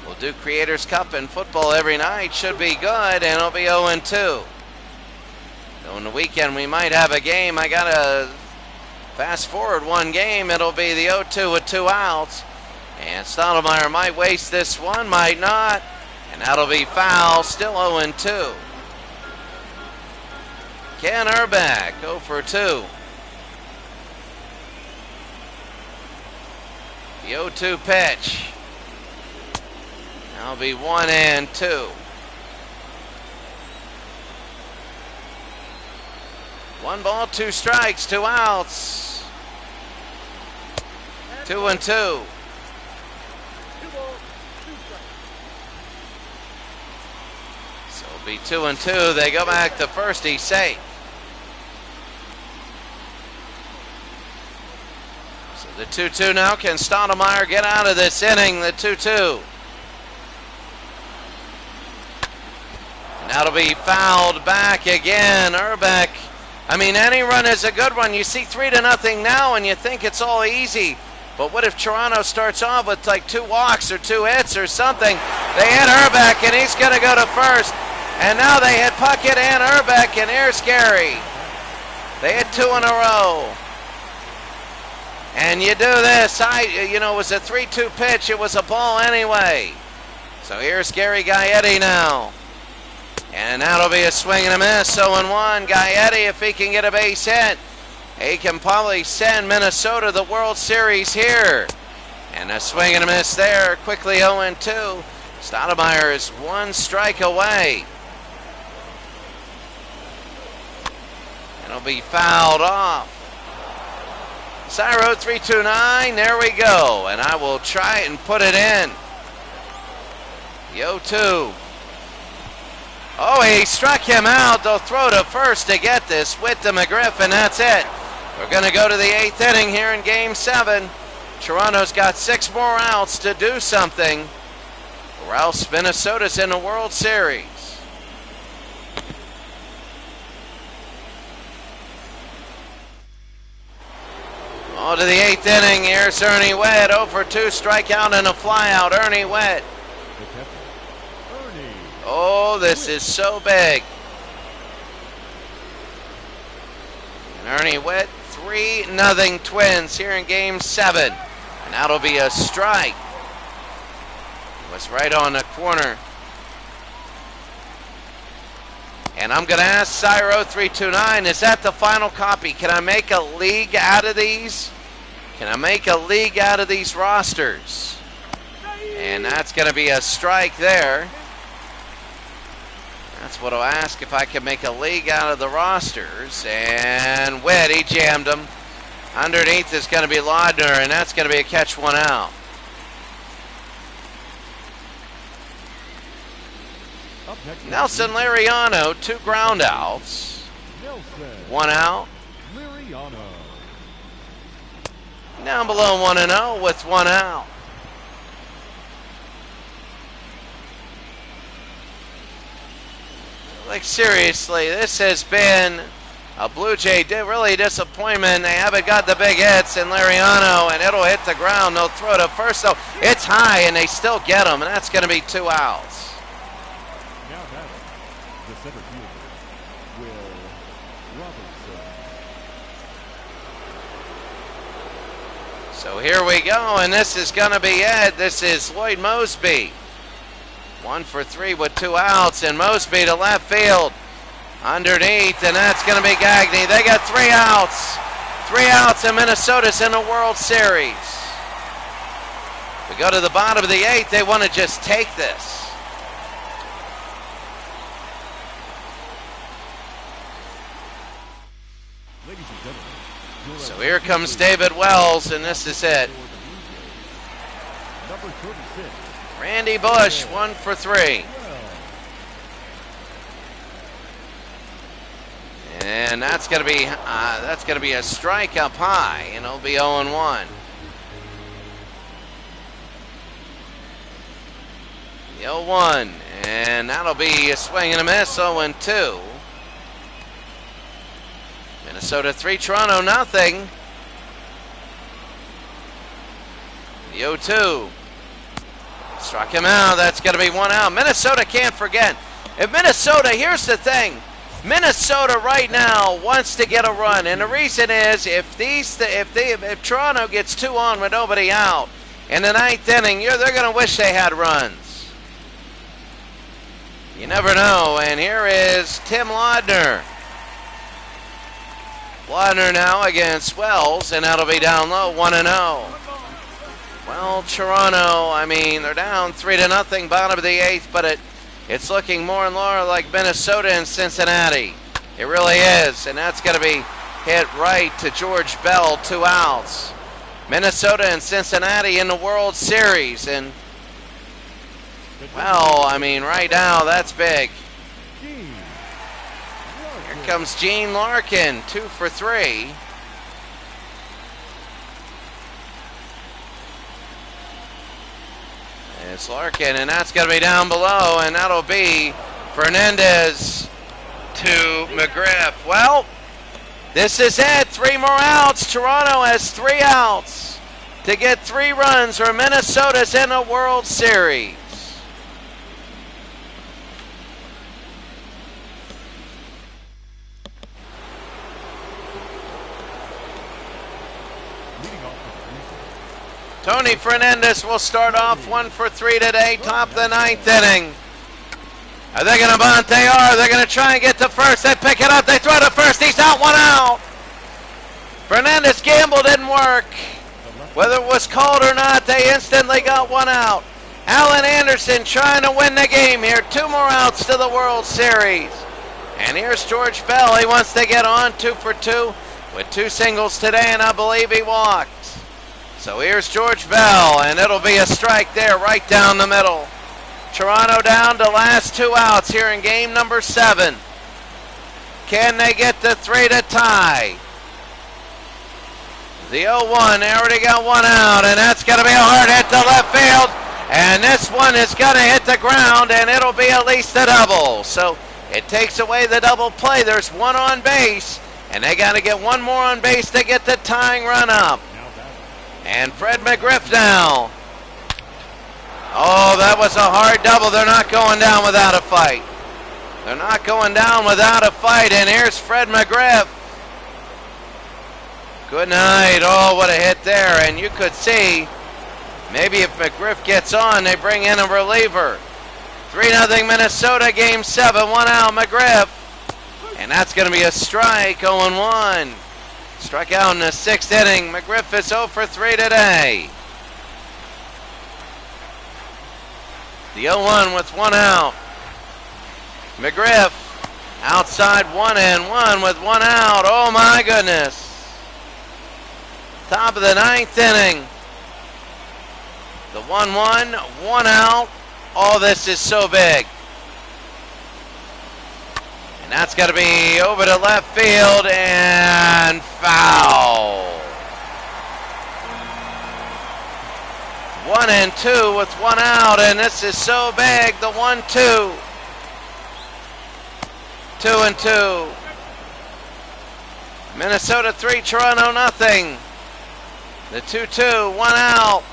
We'll do Creators Cup in football every night. Should be good, and it'll be 0-2. So on the weekend, we might have a game. I got to fast forward 1 game. It'll be the 0-2 with 2 outs. And Stottlemyre might waste this one, might not. And that'll be foul, still 0-2. Ken Herbeck, 0 for 2. The 0-2 pitch. That'll be 1-2. 1 ball, 2 strikes, 2 outs. 2-2. So it'll be 2-2. They go back to first. He's safe. So the 2-2 now. Can Stottlemyre get out of this inning? The 2-2. And that'll be fouled back again. Herbeck. I mean, any run is a good one. You see 3-0 now, and you think it's all easy. But what if Toronto starts off with like 2 walks or 2 hits or something? They hit Herbeck, and he's going to go to first. And now they hit Puckett and Herbeck, and here's Gary. They hit 2 in a row. And you do this. It was a 3-2 pitch. It was a ball anyway. So here's Gary Gaetti now. And that'll be a swing and a miss. 0-1. Gaetti, if he can get a base hit, he can probably send Minnesota the World Series here. And a swing and a miss there. Quickly 0-2. Stottlemyre is 1 strike away. And it'll be fouled off. Cyro 329. There we go. And I will try it and put it in. The 0-2. Oh, he struck him out. They'll throw to first to get this. Whit to McGriff, and that's it. We're going to go to the 8th inning here in Game 7. Toronto's got 6 more outs to do something, or else Minnesota's in the World Series. On to the 8th inning. Here's Ernie Whitt. 0 for 2, strikeout and a flyout. Ernie Whitt. Oh, this is so big. And Ernie Whitt, 3-0 Twins here in Game 7. And that'll be a strike. It was right on the corner. And I'm going to ask Cyro 329, is that the final copy? Can I make a league out of these? Can I make a league out of these rosters? And that's going to be a strike there. That's what I'll ask, if I can make a league out of the rosters. And Whitt, he jammed him. Underneath is going to be Laudner, and that's going to be a catch, 1 out. Nelson Liriano, 2 ground outs. 1 out. Down below 1-0 with 1 out. Like, seriously, this has been A Blue Jay really disappointment. They haven't got the big hits, and Lariano, and it'll hit the ground. They'll throw to first, though. It's high, and they still get him, and that's going to be 2 outs. Now batting, the center fielder, Will Robertson. So here we go, and this is going to be it. This is Lloyd Mosby. 1 for 3 with 2 outs, and Mosby to left field. Underneath, and that's going to be Gagne. They got 3 outs. 3 outs, and Minnesota's in the World Series. We go to the bottom of the 8th. They want to just take this. Ladies and gentlemen, So here comes David Wells, and this is it. number 36. Randy Bush, 1 for 3. And that's going to be a strike up high, and it'll be 0-1. The 0-1, and that'll be a swing and a miss. 0-2. Minnesota 3, Toronto nothing. The 0-2. Struck him out. That's going to be 1 out. Minnesota can't forget. If Minnesota, here's the thing. Minnesota right now wants to get a run, and the reason is if Toronto gets 2 on with nobody out in the 9th inning, they're going to wish they had runs. You never know. And here is Tim Laudner. Laudner now against Wells, and that'll be down low, 1-0. Well, Toronto, I mean, they're down 3-0, bottom of the 8th, but it's looking more and more like Minnesota and Cincinnati. It really is, and that's going to be hit right to George Bell, 2 outs. Minnesota and Cincinnati in the World Series, and, well, I mean, right now, that's big. Here comes Gene Larkin, 2 for 3. It's Larkin, and that's going to be down below, and that'll be Fernandez to McGriff. Well, this is it. 3 more outs. Toronto has 3 outs to get 3 runs, or Minnesota's in a World Series. Tony Fernandez will start off 1 for 3 today, top of the 9th inning. Are they going to bunt? They are. They're going to try and get to first. They pick it up. They throw to first. He's out, 1 out. Fernandez gamble didn't work. Whether it was called or not, they instantly got 1 out. Alan Anderson trying to win the game here. 2 more outs to the World Series. And here's George Bell. He wants to get on 2 for 2 with 2 singles today, and I believe he walked. So here's George Bell, and it'll be a strike there right down the middle. Toronto down to last 2 outs here in game number 7. Can they get to 3 to tie? The 0-1, they already got 1 out, and that's going to be a hard hit to left field. And this one is going to hit the ground, and it'll be at least a double. So it takes away the double play. There's 1 on base, and they got to get 1 more on base to get the tying run up. And Fred McGriff now. Oh, that was a hard double. They're not going down without a fight. They're not going down without a fight. And here's Fred McGriff. Good night. Oh, what a hit there. And you could see, maybe if McGriff gets on, they bring in a reliever. 3-0 Minnesota, game 7. 1 out, McGriff. And that's going to be a strike, 0-1. Struck out in the 6th inning. McGriff is 0 for 3 today. The 0-1 with 1 out. McGriff outside 1-1 with 1 out. Oh my goodness. Top of the 9th inning. The 1-1, 1 out. Oh, this is so big. And that's got to be over to left field and foul. 1-2 with 1 out, and this is so big. The 1-2. 2-2. Minnesota 3, Toronto nothing. The 2-2, one out.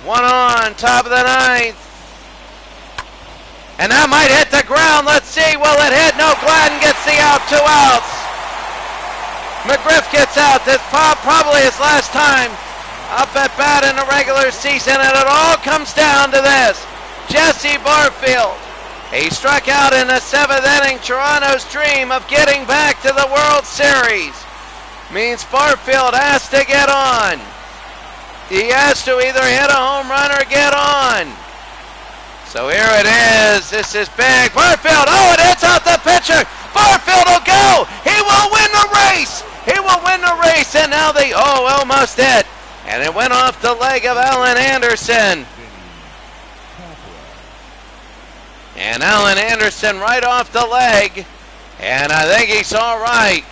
One on, top of the ninth. And that might hit the ground. Let's see. Will it hit? No, Gladden gets the out. 2 outs. McGriff gets out. This probably his last time up at bat in the regular season. And it all comes down to this. Jesse Barfield. He struck out in the 7th inning. Toronto's dream of getting back to the World Series means Barfield has to get on. He has to either hit a home run or get on. So here it is. This is big. Barfield. Oh, it hits out the pitcher. Barfield will go. He will win the race. He will win the race. And now almost hit. And it went off the leg of Alan Anderson. And Alan Anderson right off the leg. And I think he's all right.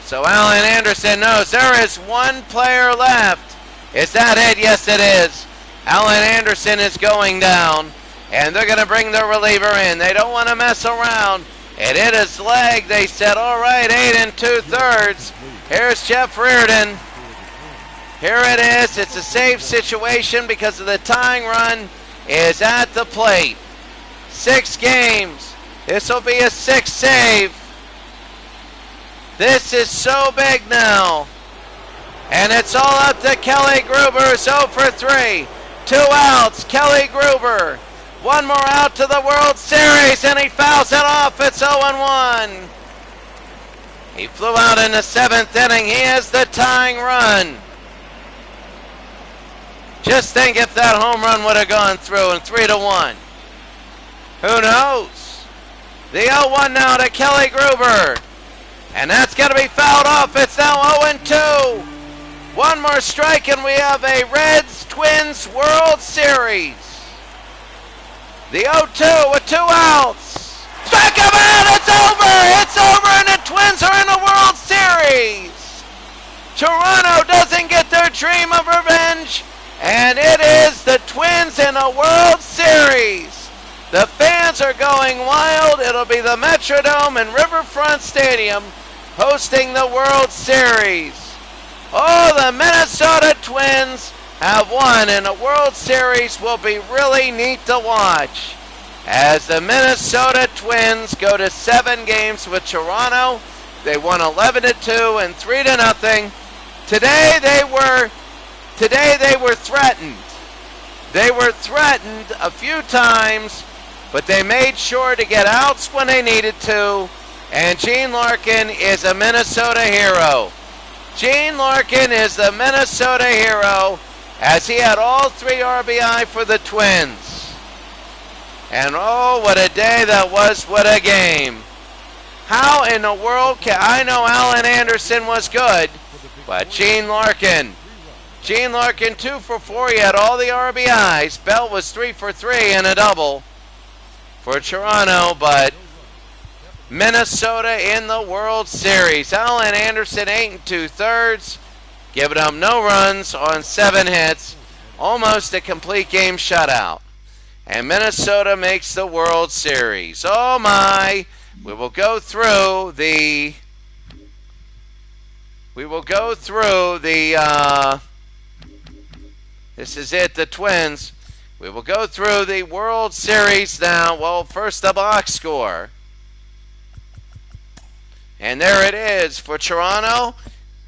So Alan Anderson knows there is one player left. Is that it? Yes, it is. Alan Anderson is going down, and they're going to bring the reliever in. They don't want to mess around. It hit his leg. They said, all right, 8 2/3. Here's Jeff Reardon. Here it is. It's a save situation because of the tying run is at the plate. 6 games. This will be a 6th save. This is so big now. And it's all up to Kelly Gruber, 0 for 3. 2 outs, Kelly Gruber. One more out to the World Series, and he fouls it off. It's 0-1. He flew out in the 7th inning. He has the tying run. Just think if that home run would have gone through and 3-1. Who knows? The 0-1 now to Kelly Gruber. And that's going to be fouled off. It's now 0-2. One more strike, and we have a Reds-Twins World Series. The 0-2 with 2 outs. Strike him out! It's over! It's over, and the Twins are in the World Series. Toronto doesn't get their dream of revenge, and it is the Twins in a World Series. The fans are going wild. It'll be the Metrodome and Riverfront Stadium hosting the World Series. Oh, the Minnesota Twins have won, and the World Series will be really neat to watch as the Minnesota Twins go to 7 games with Toronto. They won 11-2 and 3-0. Today they were threatened. They were threatened a few times, but they made sure to get outs when they needed to, and Gene Larkin is a Minnesota hero. Gene Larkin is the Minnesota hero as he had all 3 RBI for the Twins. And oh, what a day that was, what a game. How in the world I know Alan Anderson was good, but Gene Larkin 2 for 4, he had all the RBIs. Bell was 3 for 3 and a double for Toronto, but Minnesota in the World Series. Alan Anderson 8 2/3, giving up no runs on 7 hits, almost a complete game shutout. And Minnesota makes the World Series. Oh my! We will go through the this is it, the Twins. We will go through the World Series now. Well, first the box score. And there it is for Toronto.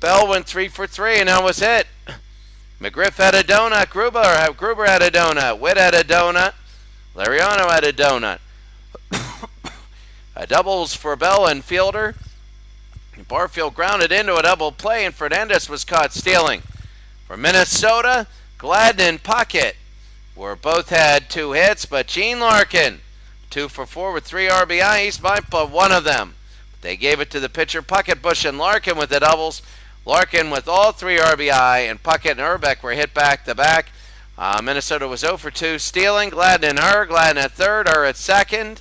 Bell went 3 for 3, and that was it. McGriff had a donut. Gruber had a donut. Witt had a donut. Lariano had a donut. A doubles for Bell and Fielder. Barfield grounded into a double play, and Fernandez was caught stealing. For Minnesota, Gladden and Puckett both had 2 hits, but Gene Larkin, 2 for 4 with 3 RBIs, might put one of them. They gave it to the pitcher, Puckett, Bush, and Larkin with the doubles. Larkin with all 3 RBI, and Puckett and Urbeck were hit back-to-back. Minnesota was 0 for 2 stealing. Gladden and Gladden at third, at second.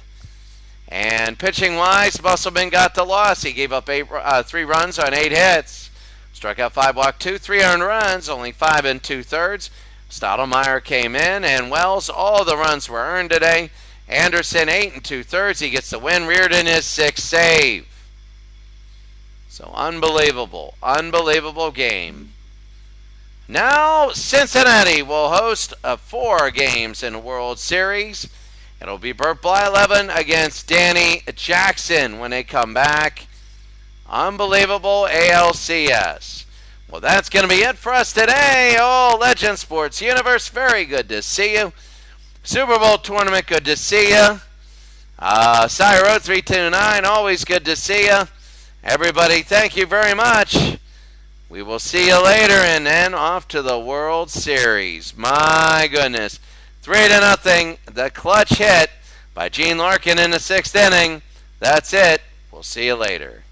And pitching-wise, Musselman got the loss. He gave up 3 runs on 8 hits. Struck out 5, walked 2, 3 earned runs, only 5 2/3. Stottlemyre came in, and Wells, all the runs were earned today. Anderson 8 2/3. He gets the win. Reardon his 6th save. So unbelievable, unbelievable game. Now Cincinnati will host 4 games in the World Series. It'll be Burt Blyleven against Danny Jackson when they come back. Unbelievable ALCS. Well, that's going to be it for us today. Oh, Legend Sports Universe, very good to see you. Super Bowl Tournament, good to see you. Cyro 329, always good to see you. Everybody, thank you very much. We will see you later, and then off to the World Series. My goodness. 3-0, the clutch hit by Gene Larkin in the 6th inning. That's it. We'll see you later.